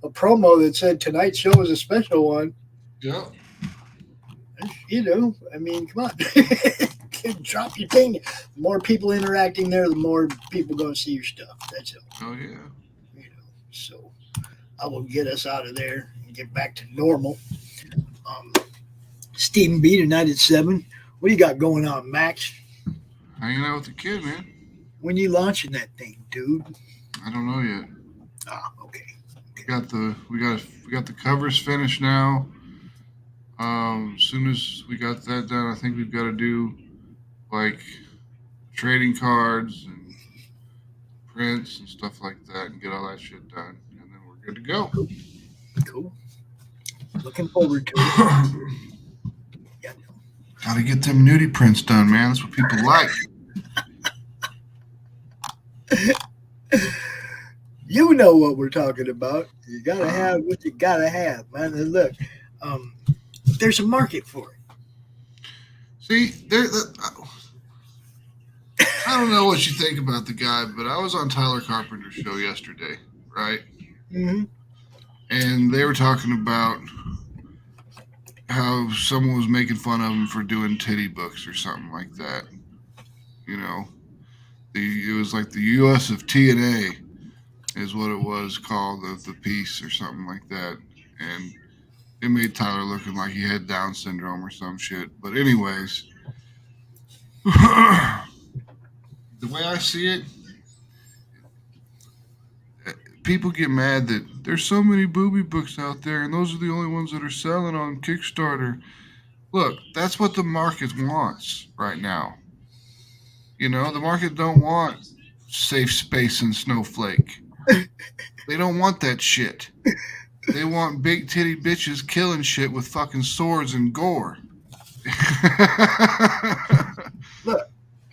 a promo that said tonight's show is a special one. Yeah. I mean, come on. Drop your thing. The more people interacting there, the more people going to see your stuff. That's it. Oh, yeah. So I will get us out of there and get back to normal. Stephen B. tonight at 7. What do you got going on, Max? Hanging out with the kid, man. When you launching that thing, dude? I don't know yet. Okay. We got the covers finished now. As soon as we got that done, I think we've got to do like trading cards and prints and stuff like that and get all that shit done. And then we're good to go. Cool. Looking forward to it. Yeah. Gotta get them nudie prints done, man. That's what people like. You know what we're talking about. You gotta have what you gotta have, man. And look, there's a market for it. See, I don't know what you think about the guy, but I was on Tyler Carpenter's show yesterday, right? Mm-hmm. And they were talking about how someone was making fun of him for doing titty books or something like that. You know, it was like the U.S. of T&A is what it was called, the piece or something like that. And it made Tyler looking like he had Down syndrome or some shit. But anyways, the way I see it, people get mad that there's so many booby books out there and those are the only ones that are selling on Kickstarter. Look, that's what the market wants right now. You know, the market don't want Safe Space and Snowflake. They don't want that shit. They want big titty bitches killing shit with fucking swords and gore. Look,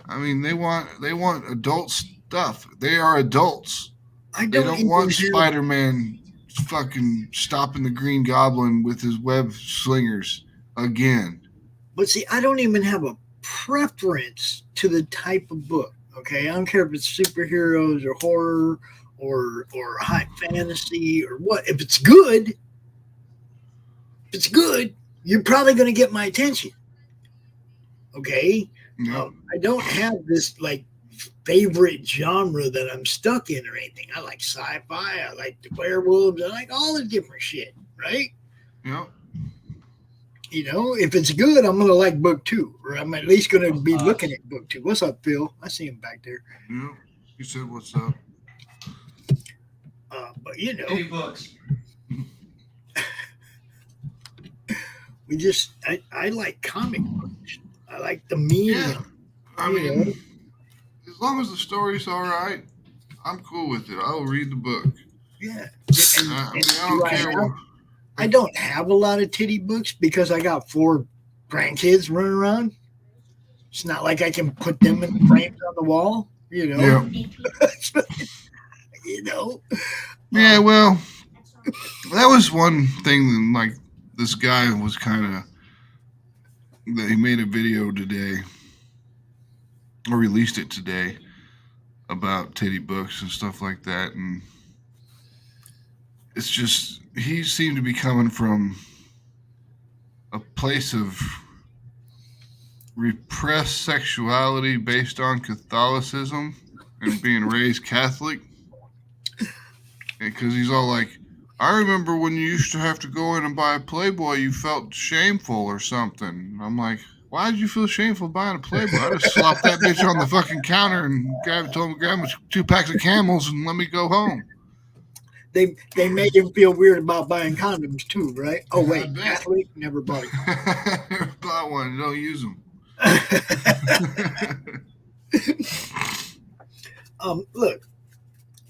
I mean, they want adult stuff. They are adults. they don't want Spider-Man fucking stopping the Green Goblin with his web slingers again. But see, I don't even have a preference to the type of book. Okay, I don't care if it's superheroes or horror or high fantasy or what. If it's good, you're probably going to get my attention. Okay, Yep. I don't have this like favorite genre that I'm stuck in or anything. I like sci-fi. I like the werewolves. I like all the different shit. Right? Yep. You know, if it's good, I'm gonna like book 2, or I'm at least gonna be looking at book 2. What's up, Phil? I see him back there. Yep. He said, "What's up?" But you know, Any books? I like comic books. I like the medium. Yeah. I You mean, know? as long as the story's all right, I'm cool with it. I'll read the book. Yeah. I mean, I don't care what. I don't have a lot of titty books because I got 4 grandkids running around. It's not like I can put them in frames on the wall, you know. Yeah. You know. Yeah, well, that was one thing that, like, this guy was kind of, that he made a video today, or released it today, about titty books and stuff like that, and it's just, he seemed to be coming from a place of repressed sexuality based on Catholicism and being raised Catholic. Because he's all like, I remember when you used to have to go in and buy a Playboy, you felt shameful or something. And I'm like, why did you feel shameful buying a Playboy? I just slopped that bitch on the fucking counter and told him to grab me 2 packs of Camels and let me go home. They make him feel weird about buying condoms too, right? Oh wait, I bet. Catholic never bought a condom. Never bought one. Don't use them. Look,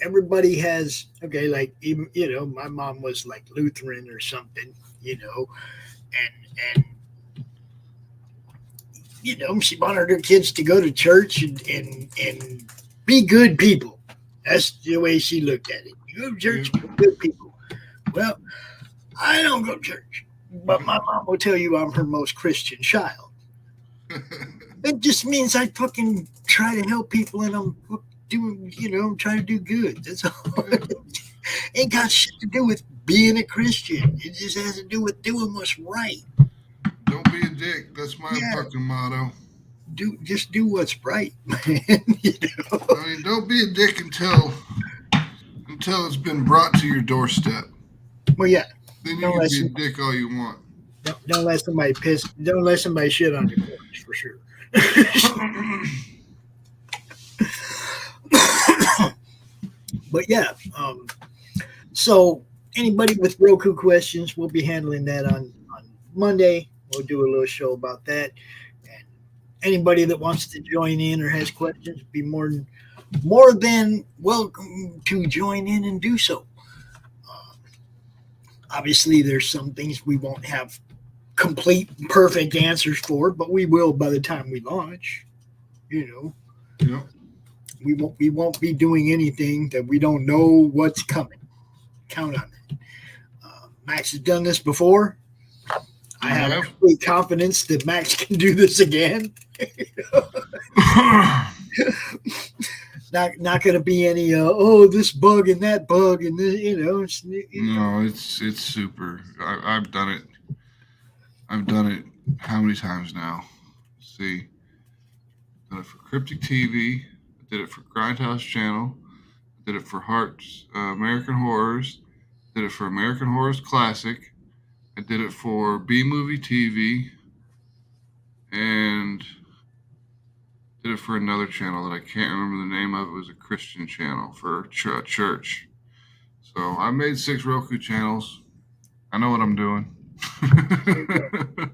everybody has, okay, like, even, you know, my mom was like Lutheran or something, you know, and you know, she wanted her kids to go to church and be good people. That's the way she looked at it. You go to church, be good people. Well, I don't go to church, but my mom will tell you I'm her most Christian child. It just means I fucking try to help people and I'm doing, you know, trying to do good. That's all. Ain't got shit to do with being a Christian. It just has to do with doing what's right. Don't be a dick. That's my fucking motto. Just do what's right, man. You know? I mean, don't be a dick until it's been brought to your doorstep. Well, yeah. Then you can be a dick all you want. Don't let somebody piss. Don't let somebody shit on your corpse, for sure. But yeah, so anybody with Roku questions, we'll be handling that on Monday. We'll do a little show about that. And anybody that wants to join in or has questions, be more than more than welcome to join in and do so. Obviously, there's some things we won't have complete, perfect answers for, but we will by the time we launch. You know, Yep. we won't be doing anything that we don't know what's coming. Count on it. Max has done this before. I have complete confidence that Max can do this again. Not going to be any this bug and that bug and this, No, it's super. I've done it. I've done it how many times now? Let's see. I did it for Cryptic TV. I did it for Grindhouse Channel. I did it for Hearts American Horrors. I did it for American Horrors Classic. I did it for B Movie TV. And did it for another channel that I can't remember the name of. It was a Christian channel for a church. So I made 6 Roku channels. I know what I'm doing.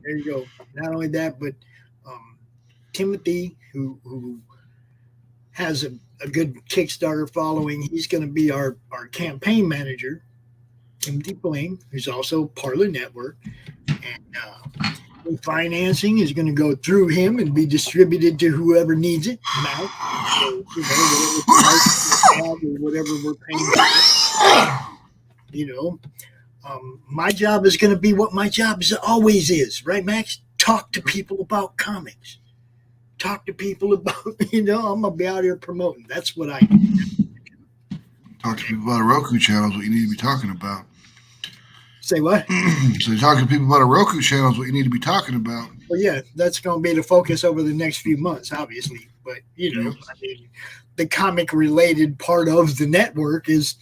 There you go. Not only that, but Timothy, who has a good Kickstarter following, he's going to be our campaign manager. Timothy Fling, who's also Parler Network. And financing is going to go through him and be distributed to whoever needs it. Now, whatever we're paying for. My job is going to be what my job always is, right, Max? Talk to people about comics. Talk to people about, I'm going to be out here promoting. That's what I do. Talk to people about a Roku channel is what you need to be talking about. Say what? So talking to people about a Roku channel is what you need to be talking about. Well, yeah, that's going to be the focus over the next few months, obviously. But, the comic-related part of the network is,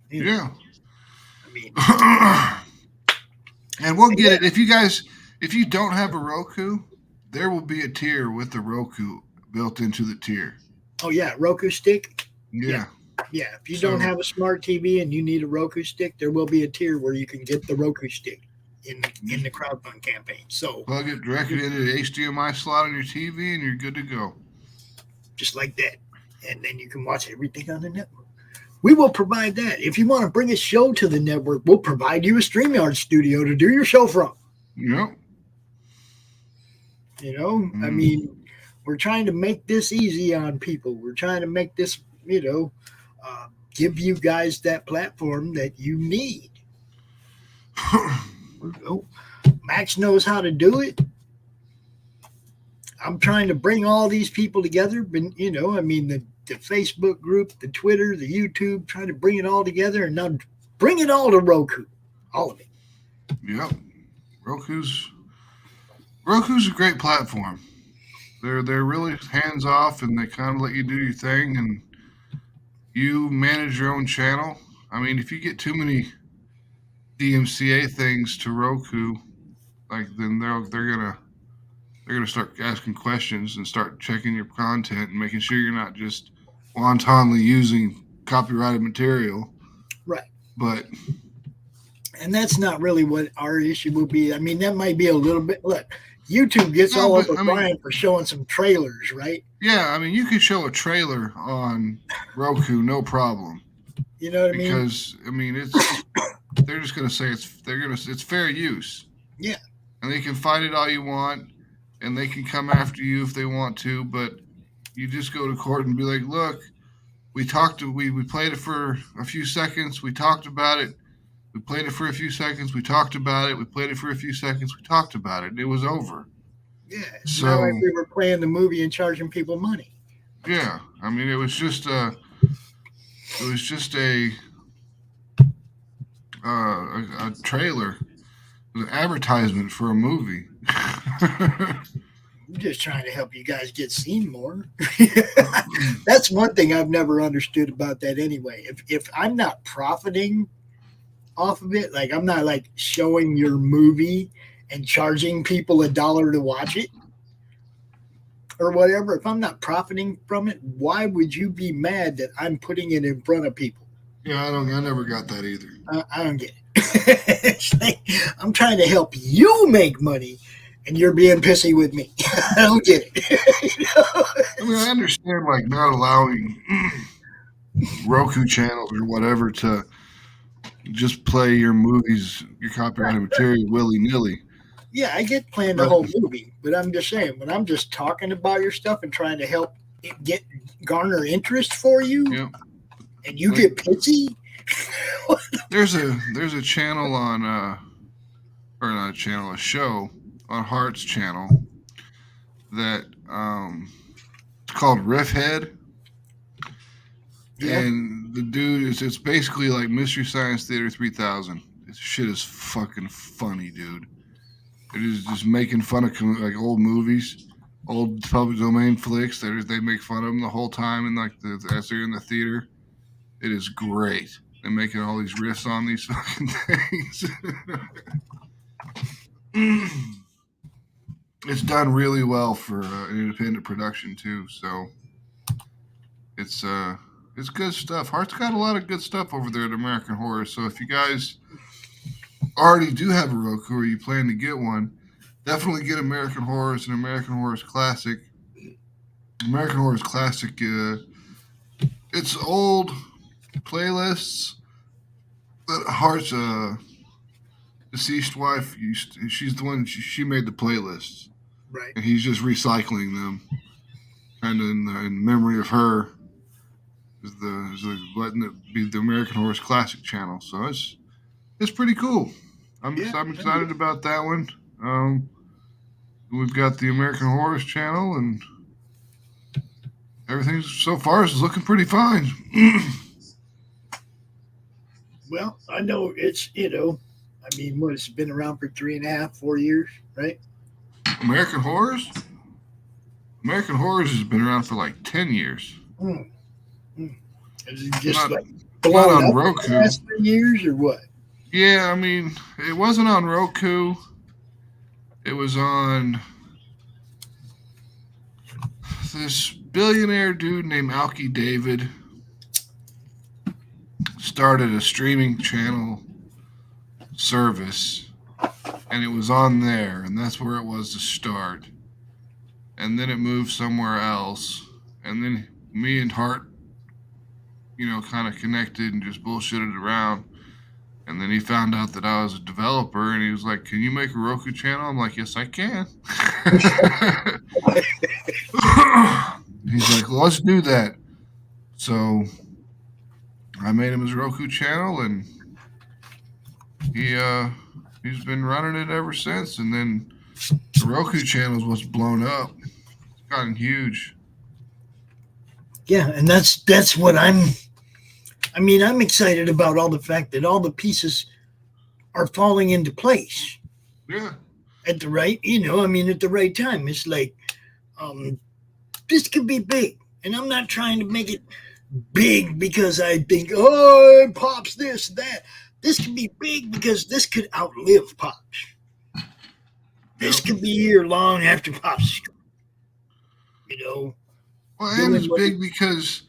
yeah. And we'll get it. If you don't have a Roku, there will be a tier with the Roku built into the tier. Oh, yeah, Roku stick? Yeah. Yeah, if you don't have a smart TV and you need a Roku stick, there will be a tier where you can get the Roku stick in the crowdfund campaign. So plug it directly into the HDMI slot on your TV and you're good to go. Just like that. And then you can watch everything on the network. We will provide that. If you want to bring a show to the network, we'll provide you a StreamYard studio to do your show from. Yep. We're trying to make this easy on people. We're trying to make this, give you guys that platform that you need. Max knows how to do it. I'm trying to bring all these people together. But, the Facebook group, the Twitter, the YouTube, trying to bring it all together and now bring it all to Roku. All of it. Yep. Roku's a great platform. They're really hands off and they kind of let you do your thing and you manage your own channel. If you get too many DMCA things to Roku, then they're gonna start asking questions and start checking your content and making sure you're not just wantonly using copyrighted material. Right. And that's not really what our issue will be. That might be a little bit. Look, YouTube gets all up with Brian for showing some trailers, right? Yeah, you could show a trailer on Roku, no problem. You know what I mean? Because it's they're just gonna say it's fair use. Yeah. And they can fight it all you want, and they can come after you if they want to, but you just go to court and be like, look, we played it for a few seconds, we talked about it. We played it for a few seconds. We talked about it. We played it for a few seconds. We talked about it. It was over. Yeah. It's not like we were playing the movie and charging people money. Yeah. It was just a trailer, an advertisement for a movie. I'm just trying to help you guys get seen more. That's one thing I've never understood about that anyway. If I'm not profiting off of it, I'm not showing your movie and charging people $1 to watch it or whatever. If I'm not profiting from it, why would you be mad that I'm putting it in front of people? Yeah, I never got that either. I don't get it. I'm trying to help you make money, and you're being pissy with me. I don't get it. You know? I mean, I understand like not allowing Roku channels or whatever to just play your movies, your copyrighted material willy nilly. Yeah, I get playing the whole movie, but I'm just saying when I'm just talking about your stuff and trying to help it garner interest for you, Yep. and you get pissy. There's a channel on or not a channel, a show on Heart's channel that it's called Riffhead. Yeah. And the dude it's basically like Mystery Science Theater 3000. This shit is fucking funny, dude. It is just making fun of like old movies, old public domain flicks. They make fun of them the whole time, and like as they're in the theater, it is great. They're making all these riffs on these fucking things. It's done really well for an independent production too, so it's good stuff. Heart's got a lot of good stuff over there at American Horror. So if you guys already do have a Roku or you plan to get one, definitely get American Horror. It's an American Horror's classic. American Horror's classic. It's old playlists that Hart's deceased wife she's the one she made the playlists, Right. and he's just recycling them, kind of in memory of her. Is letting it be the American Horror's classic channel, so it's pretty cool. I'm excited about that one. We've got the American Horror's channel, and everything so far is looking pretty fine. Well, I know it's I mean, it's been around for 3.5, 4 years, right? American Horrors? American Horrors has been around for like 10 years. Is it just Not blown on up Roku. in the last 3 years or what? Yeah, I mean, it wasn't on Roku. It was on this billionaire dude named Alki David. Started a streaming channel service, and it was on there, and that's where it was to start. And then it moved somewhere else, and then me and Hart, kind of connected and just bullshitted around. And then he found out that I was a developer, and he was like, "Can you make a Roku channel?" I'm like, "Yes, I can." He's like, "Well, let's do that." So I made him his Roku channel, and he's been running it ever since. And then the Roku channel is what's blown up. It's gotten huge. Yeah, and that's what I'm excited about, all the fact that all the pieces are falling into place. Yeah. At the right, at the right time. It's like, this could be big. And I'm not trying to make it big because I think, Pops this, that. This could be big because this could outlive Pops. This could be here long after Pops. Well, and it's big because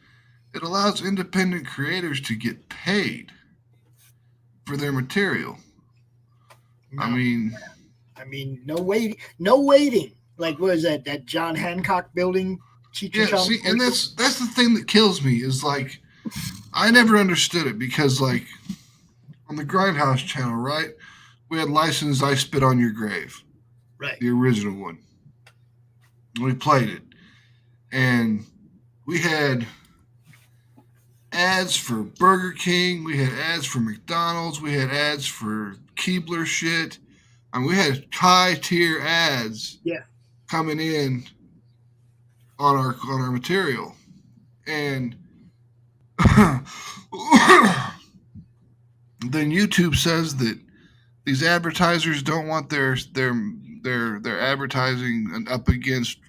it allows independent creators to get paid for their material. No. I mean, no waiting. Like, what is that? That John Hancock building? And that's the thing that kills me is like, I never understood it because like on the Grindhouse channel, right? We had licensed I Spit on Your Grave, right? The original one. We played it, and we had ads for Burger King. We had ads for McDonald's. We had ads for Keebler shit. I mean, we had high tier ads coming in on our material. And then YouTube says that these advertisers don't want their advertising up against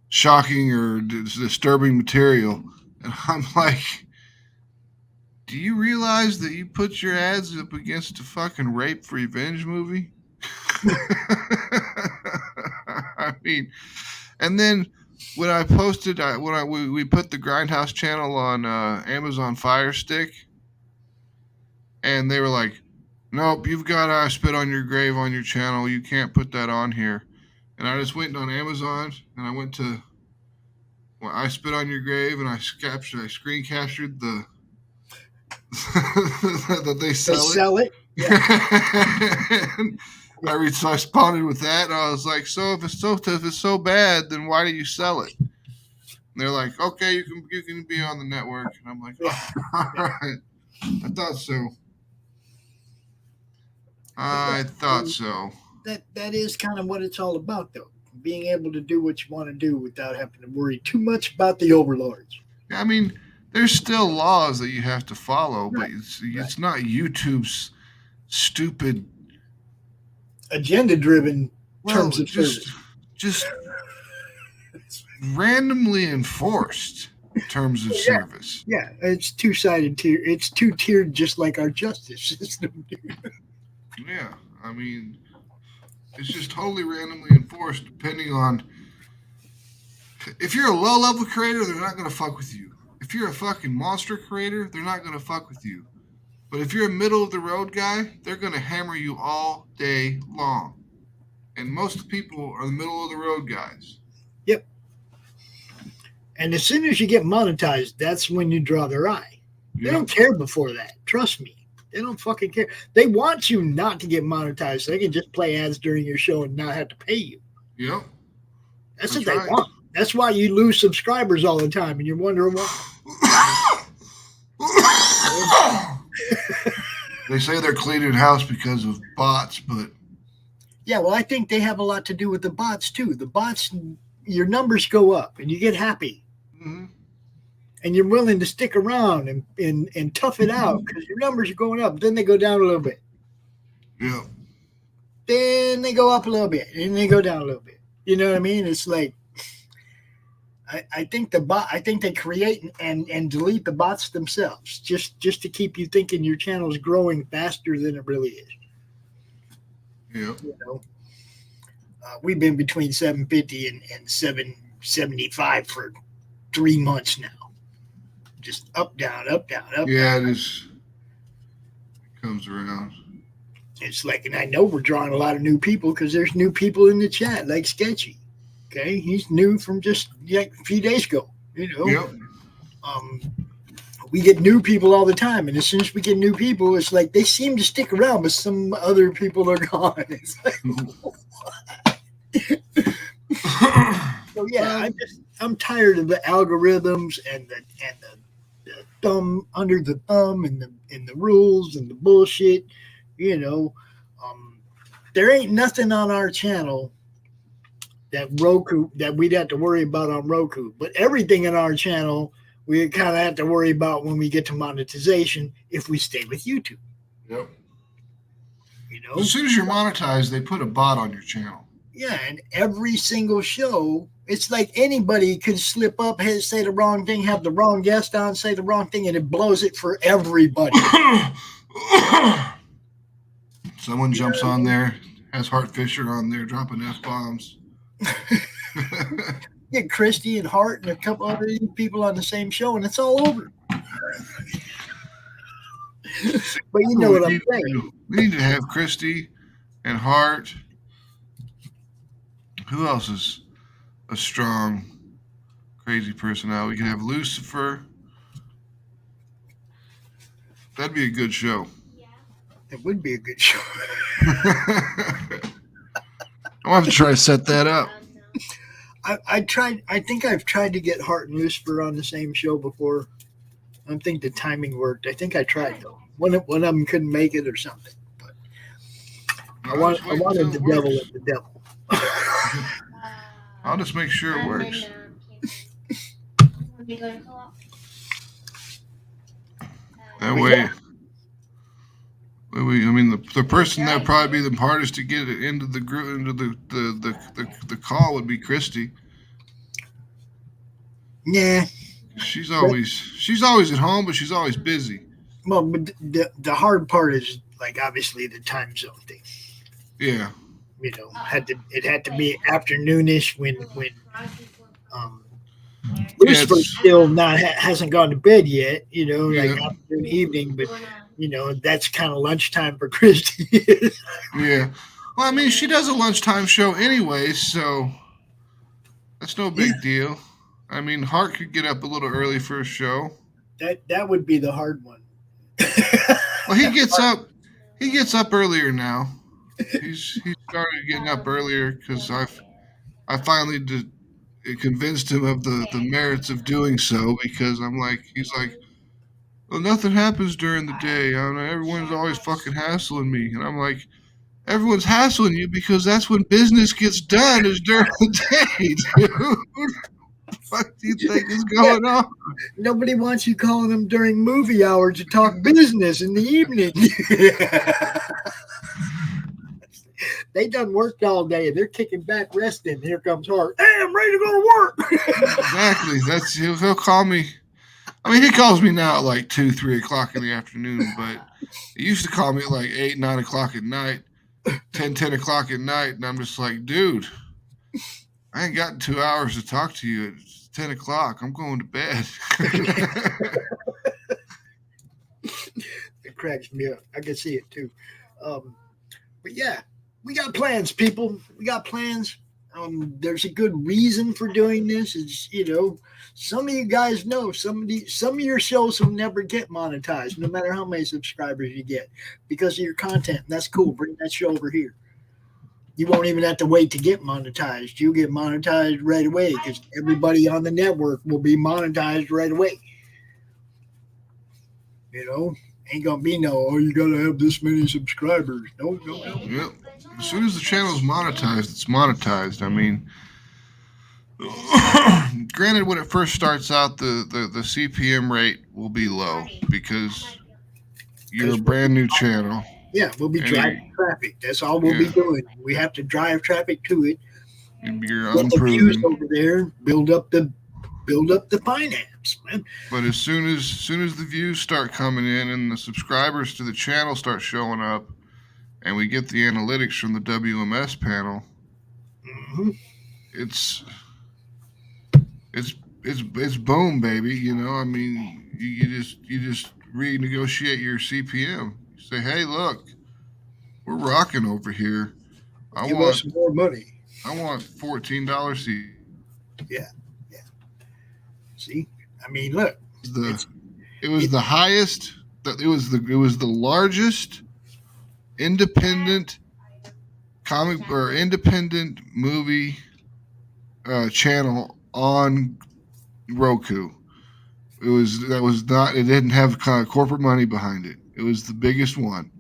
shocking or disturbing material. And I'm like, do you realize that you put your ads up against a fucking rape revenge movie? I mean, and then when I posted, we put the Grindhouse channel on Amazon Fire Stick, and they were like, Nope, you've got I Spit on Your Grave on your channel. You can't put that on here. And I just went on Amazon and I went to I Spit on Your Grave and I screen captured the that they sell it. Yeah. I responded with that and I was like, so if it's so bad, then why do you sell it? And they're like, okay, you can be on the network. And I'm like, oh, all right. I thought so. I thought so. That is kind of what it's all about, though. Being able to do what you want to do without having to worry too much about the overlords. I mean, there's still laws that you have to follow, Right. but it's not YouTube's stupid agenda-driven terms of just service. just randomly enforced terms of service. Yeah, it's two-sided tier. It's two-tiered, just like our justice system. Yeah, I mean, it's just totally randomly enforced depending on. If you're a low-level creator, they're not going to fuck with you. If you're a fucking monster creator, they're not going to fuck with you. But if you're a middle-of-the-road guy, they're going to hammer you all day long. And most people are the middle-of-the-road guys. Yep. And as soon as you get monetized, that's when you draw their eye. They don't care before that. Trust me. They don't fucking care. They want you not to get monetized so they can just play ads during your show and not have to pay you. Yep. That's That's what they right. want. That's why you lose subscribers all the time and you're wondering why. They say they're cleaning house because of bots, but Yeah, well, I think they have a lot to do with the bots, too. The bots, your numbers go up and you get happy. mhm. And you're willing to stick around and tough it out because your numbers are going up. Then they go down a little bit. Yeah. Then they go up a little bit. And they go down a little bit. You know what I mean? It's like, I think they create and delete the bots themselves just to keep you thinking your channel is growing faster than it really is. Yeah. You know, we've been between 750 and 775 for 3 months now. Just up, down, up, down, up. Yeah, down. it is. It comes around. It's like, and I know we're drawing a lot of new people because there's new people in the chat, like Sketchy. Okay, he's new from just like a few days ago. You know, Yep. We get new people all the time, and as soon as we get new people, it's like they seem to stick around, but some other people are gone. It's like, so yeah, I'm tired of the algorithms and the thumb under the thumb and the rules and the bullshit. You know, there ain't nothing on our channel that we'd have to worry about on Roku, but everything in our channel we kind of have to worry about when we get to monetization if we stay with YouTube. Yep. You know, As soon as you're monetized, they put a bot on your channel. yeah, and every single show, it's like anybody could slip up, say the wrong thing, have the wrong guest on, say the wrong thing, and it blows it for everybody. Someone jumps on there, has Hart Fisher on there dropping F-bombs. Get Christie and Hart and a couple other people on the same show, and it's all over. But you know what I'm saying. We need to have Christie and Hart. Who else is a strong, crazy personality? We can have Lucifer. That'd be a good show. It would be a good show. I'll have to try to set that up. I think I've tried to get Hart and Lucifer on the same show before. I don't think the timing worked. I think I tried though. One of them couldn't make it or something. But I wanted the devil at the devil. I'll just make sure it works. That way, I mean, the person that would probably be the hardest to get it into the group, into the call would be Christie. Yeah. She's always at home, but she's always busy. Well, but the hard part is like obviously the time zone thing. Yeah. You know, it had to be afternoonish when Lucifer still hasn't gone to bed yet. You know, like Yeah. afternoon, evening, but You know, that's kind of lunchtime for Christie. Yeah. Well, I mean, she does a lunchtime show anyway, so that's no big deal. I mean, Hart could get up a little early for a show. That would be the hard one. Well, he gets up. He gets up earlier now. He's started getting up earlier because I finally convinced him of the merits of doing so, because he's like, well, nothing happens during the day. I don't know, everyone's always fucking hassling me, and I'm like, everyone's hassling you because that's when business gets done, is during the day, dude. What the fuck do you think is going on? Nobody wants you calling them during movie hours to talk business in the evening. They done worked all day and they're kicking back, resting. Here comes Hart. Hey, I'm ready to go to work. Exactly. He'll call me. I mean, he calls me now at like 2, 3 o'clock in the afternoon, but he used to call me at like 8, 9 o'clock at night, 10 o'clock at night, and I'm just like, dude, I ain't got 2 hours to talk to you. It's 10 o'clock. I'm going to bed. It cracks me up. I can see it too. But yeah, we got plans, people. We got plans. There's a good reason for doing this. It's, you know, some of you guys know some of your shows will never get monetized, no matter how many subscribers you get, because of your content. And that's cool. Bring that show over here. You won't even have to wait to get monetized. You'll get monetized right away because everybody on the network will be monetized right away. You know, ain't gonna be no, you gotta have this many subscribers. No. Yep. As soon as the channel's monetized, it's monetized. I mean, granted, when it first starts out, the CPM rate will be low because you're a brand new channel. Yeah, we'll be driving traffic. That's all we'll be doing. We have to drive traffic to it. You're Get the unproven views over there. Build up the finance, man. But as soon as the views start coming in and the subscribers to the channel start showing up, and we get the analytics from the WMS panel, it's boom, baby. You know, I mean, you just renegotiate your CPM. You say, hey, look, we're rocking over here. Give us more money. I want $14 seat. Yeah. See, I mean, look, it was the highest. It was the largest independent comic or independent movie channel on Roku. It didn't have kind of corporate money behind it. It was the biggest one,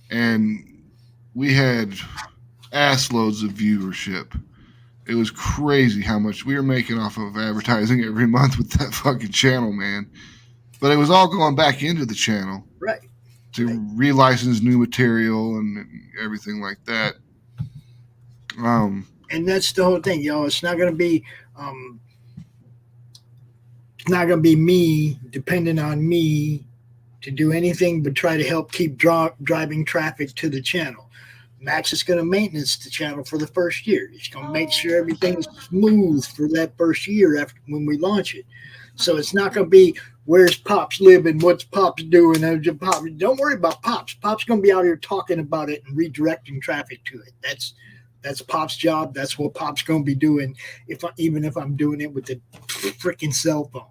and we had ass loads of viewership. It was crazy how much we were making off of advertising every month with that fucking channel, man. But it was all going back into the channel, right, to relicense new material and everything like that. And that's the whole thing, y'all. It's not gonna be me depending on me to do anything but try to help keep driving traffic to the channel. Max is going to maintenance the channel for the first year. He's going to make sure everything's smooth for that first year after when we launch it. So it's not going to be where's Pops living, what's Pops doing. Don't worry about Pops. Pops going to be out here talking about it and redirecting traffic to it. That's Pop's job. That's what Pop's going to be doing. Even if I'm doing it with the freaking cell phone,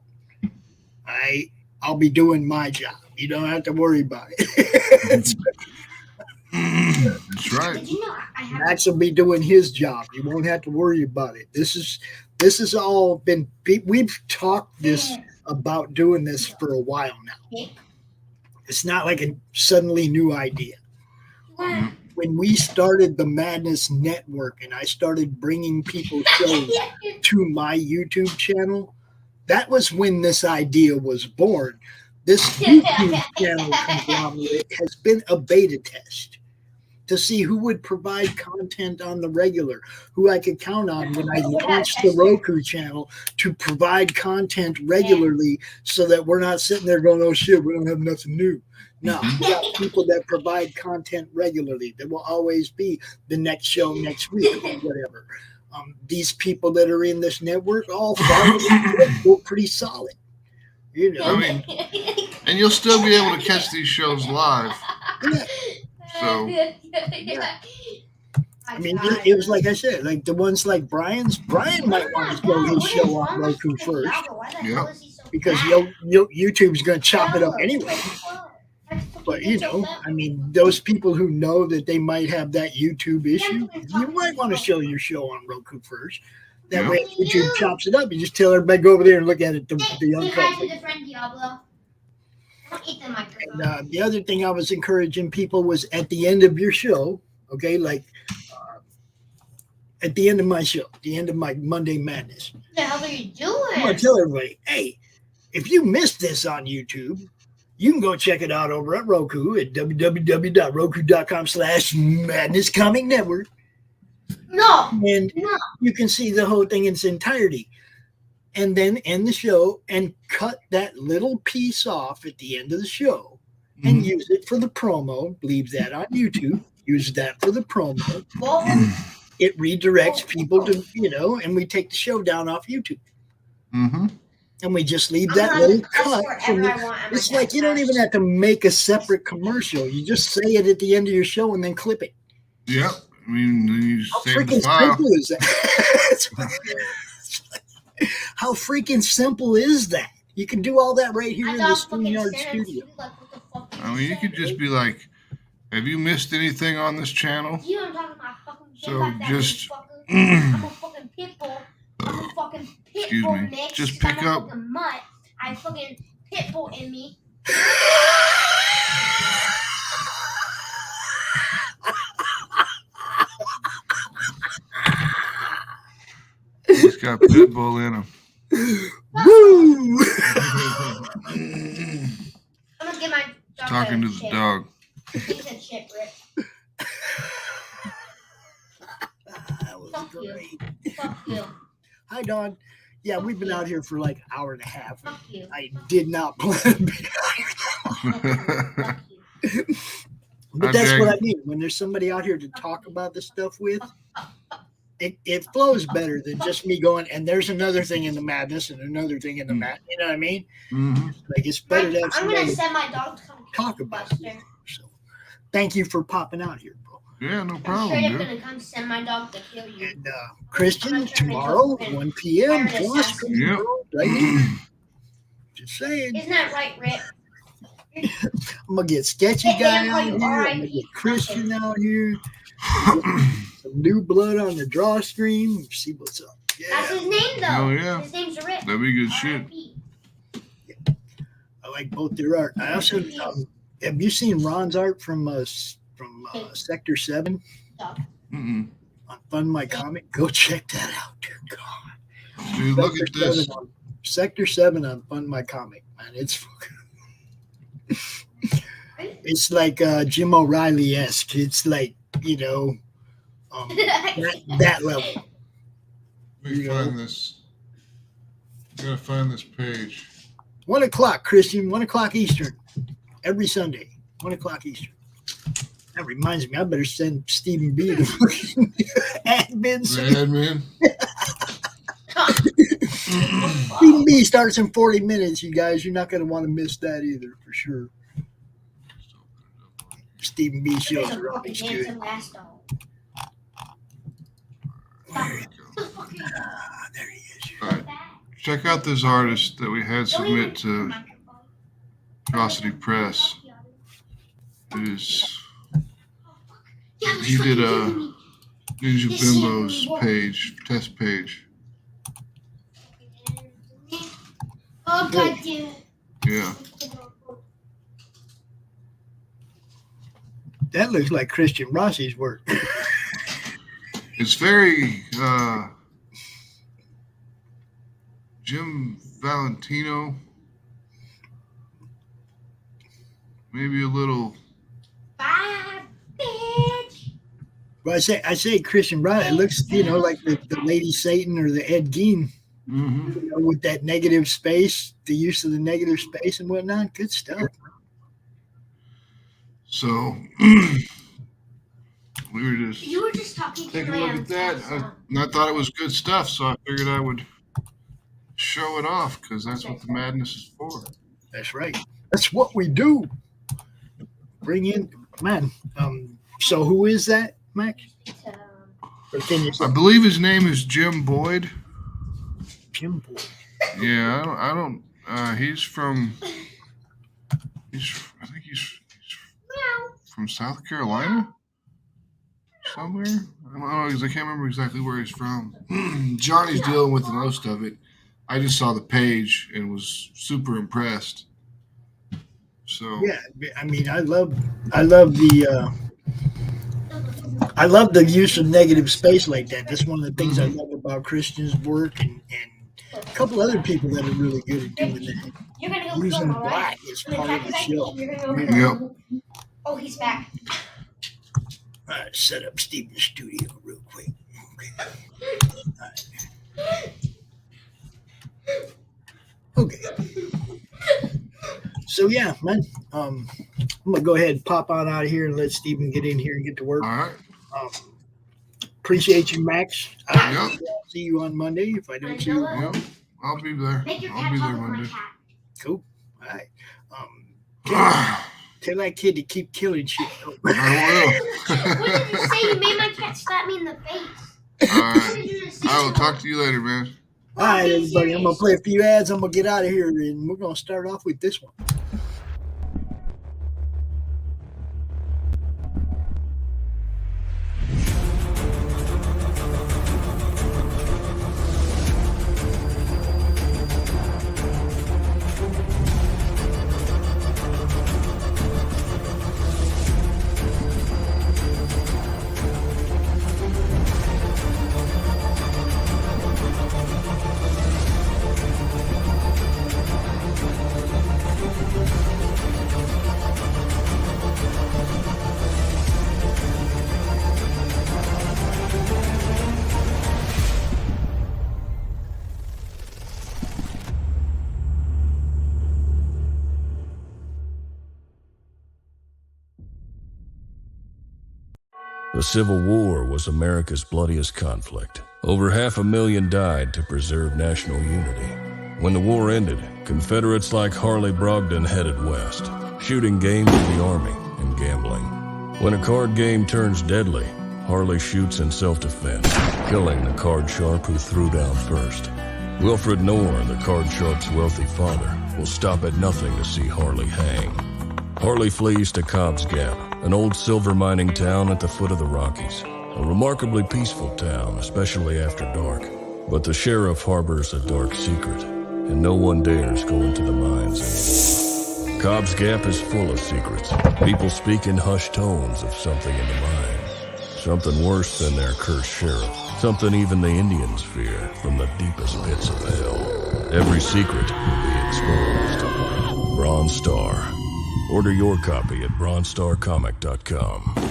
I'll be doing my job. You don't have to worry about it. That's right. Max will be doing his job. You won't have to worry about it. This has all been. We've talked about doing this for a while now. It's not like a suddenly new idea. When we started the Madness Network and I started bringing people's shows to my YouTube channel, that was when this idea was born. This YouTube channel conglomerate has been a beta test to see who would provide content on the regular, who I could count on when I launched the Roku channel to provide content regularly so that we're not sitting there going, oh shit, we don't have nothing new. No, we got people that provide content regularly. There will always be the next show next week or whatever. These people that are in this network all follow pretty solid. You know, I mean, and you'll still be able to catch these shows live. So, I mean, it was like I said, like the ones like Brian's. Brian might want to show his show on Roku first yeah. because YouTube's going to chop it up anyway. But you know, I mean, those people who know that they might have that YouTube issue, you might want to show your show on Roku first. That way, if YouTube chops it up, you just tell everybody go over there and look at it. The uncut. And the other thing I was encouraging people was at the end of your show, okay, like at the end of my show, the end of my Monday Madness. What the hell are you doing? I'm gonna tell everybody, hey, if you missed this on YouTube, you can go check it out over at Roku at www.roku.com/madnesscomic-network. No. And you can see the whole thing in its entirety. And then end the show and cut that little piece off at the end of the show and use it for the promo. Leave that on YouTube. Use that for the promo. It redirects people to, you know, and we take the show down off YouTube. Mm-hmm. And we just leave that little cut. It's like you don't even have to make a separate commercial. You just say it at the end of your show and then clip it. Yep. I mean, you How save the freaking file. simple is that? How freaking simple is that? You can do all that right here in the StreamYard studio. I mean, you could just be like, have you missed anything on this channel? You know what I'm talking about? Fucking So like that, just- motherfucker. I'm a fucking pit bull. I'm a fucking pit Excuse bull me. mix. Just pick I'm a up- fucking mutt. I fucking pit bull in me. He's got Pitbull in him. Woo! I'm gonna get my dog Talking to a the chip. dog. He's a chip, Rip. That was Fuck you. great. Fuck you. Hi, Dawn. Yeah, we've been out here for like an hour and a half. Fuck you. I did not plan to be out here. Fuck you. But I that's dare what I you. mean. When there's somebody out here to talk about this stuff with, it flows better than just me going, and there's another thing in the madness and another thing in the mat. You know what I mean? Mm-hmm. Like, it's better to have I'm gonna somebody send my dog to come talk kill you, about Buster. it. So, thank you for popping out here, bro. Yeah, no I'm problem, straight up dude. gonna come send my dog to kill you. And Christian, tomorrow, 1 p.m., plus, Yep. right here. Just saying. Isn't that right, Rip? I'm gonna get Sketchy Guy out here. I'm gonna get Christian out here. Some new blood on the draw stream. See what's up. That's Yeah, his name, though. Hell yeah. His name's Rip. That'd be good shit. R.I.P. I like both their art. I also have you seen Ron's art from Sector 7 Dog. Mm-mm. on Fund My Comic? Go check that out, dude. God. Dude, look at this. Sector 7 on Fund My Comic, man. It's fucking. It's like Jim O'Reilly-esque. It's like, you know, that level. Let me find this. I gotta find this page. 1 o'clock, Christian. 1 o'clock Eastern. Every Sunday. 1 o'clock Eastern. That reminds me, I better send Stephen B the fucking admin. Admin. Stephen B starts in 40 minutes, you guys. You're not going to want to miss that either, for sure. Stephen B shows There's a are fucking always good. handsome ass dog. There you go. The fuck is that? There he is. All right. Check out this artist that we had submit to Atrocity Press. It is he did a Ninja Bimbo's page, test page. Oh, God damn it. Yeah. That looks like Christian Rossi's work. It's very Jim Valentino. Maybe a little. Bye, bitch. Well, I say Christian Rossi. It looks, you know, like the Lady Satan or the Ed Gein, Mm-hmm. you know, with that negative space, the use of the negative space and whatnot. Good stuff. So we were just You were just talking to taking a my look at that. I thought it was good stuff, so I figured I would show it off because that's what the madness is for. That's right. That's what we do. Bring in, man. So who is that, Max? Or can you say I believe his name is Jim Boyd. Jim Boyd? Yeah, I don't. He's from. I think he's from South Carolina. Somewhere. I don't know because I can't remember exactly where he's from. Johnny's dealing with the most of it. I just saw the page and was super impressed. So Yeah, I mean, I love the use of negative space like that. That's one of the things I love about Christian's work and a couple other people that are really good at doing that. You're gonna go Using film, all black right? is part of the show. You're gonna go Yep. Oh, he's back. All right, set up Steven's studio real quick. Okay. So yeah, man. I'm gonna go ahead and pop on out of here and let Steven get in here and get to work. all right. Appreciate you, Max. I'll Yep. see you on Monday if I don't see you. Yep. I'll be there. Make your I'll cat be talk there with my Monday. cat. Cool. All right. Tell that kid to keep killing shit. What did you say? You made my cat slap me in the face. All right. I will talk to you later, man. All right, everybody. I'm gonna play a few ads. I'm gonna get out of here, and we're gonna start off with this one. The Civil War was America's bloodiest conflict. Over 500,000 died to preserve national unity. When the war ended, Confederates like Harley Brogdon headed west, shooting game for the Army and gambling. When a card game turns deadly, Harley shoots in self-defense, killing the card sharp who threw down first. Wilfred Knorr, the card sharp's wealthy father, will stop at nothing to see Harley hang. Harley flees to Cobb's Gap, an old silver mining town at the foot of the Rockies. A remarkably peaceful town, especially after dark. But the sheriff harbors a dark secret, and no one dares go into the mines anymore. Cobb's Gap is full of secrets. People speak in hushed tones of something in the mines. Something worse than their cursed sheriff. Something even the Indians fear from the deepest pits of hell. Every secret will be exposed. Bronze Star. Order your copy at bronzestarcomic.com.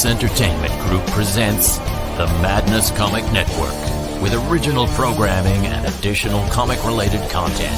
Entertainment Group presents the Madness Comic Network with original programming and additional comic-related content.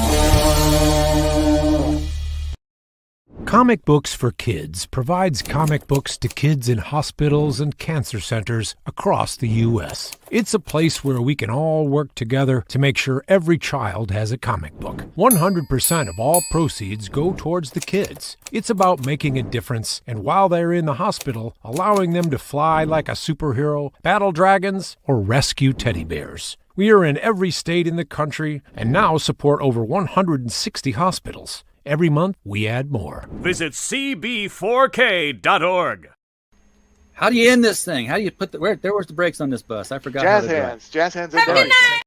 Comic Books for Kids provides comic books to kids in hospitals and cancer centers across the U.S. It's a place where we can all work together to make sure every child has a comic book. 100% of all proceeds go towards the kids. It's about making a difference, and while they're in the hospital, allowing them to fly like a superhero, battle dragons, or rescue teddy bears. We are in every state in the country and now support over 160 hospitals. Every month, we add more. Visit cb4k.org. How do you end this thing? How do you put the where's the brakes on this bus? I forgot. Jazz how to drive. hands. Jazz hands. Have a good night.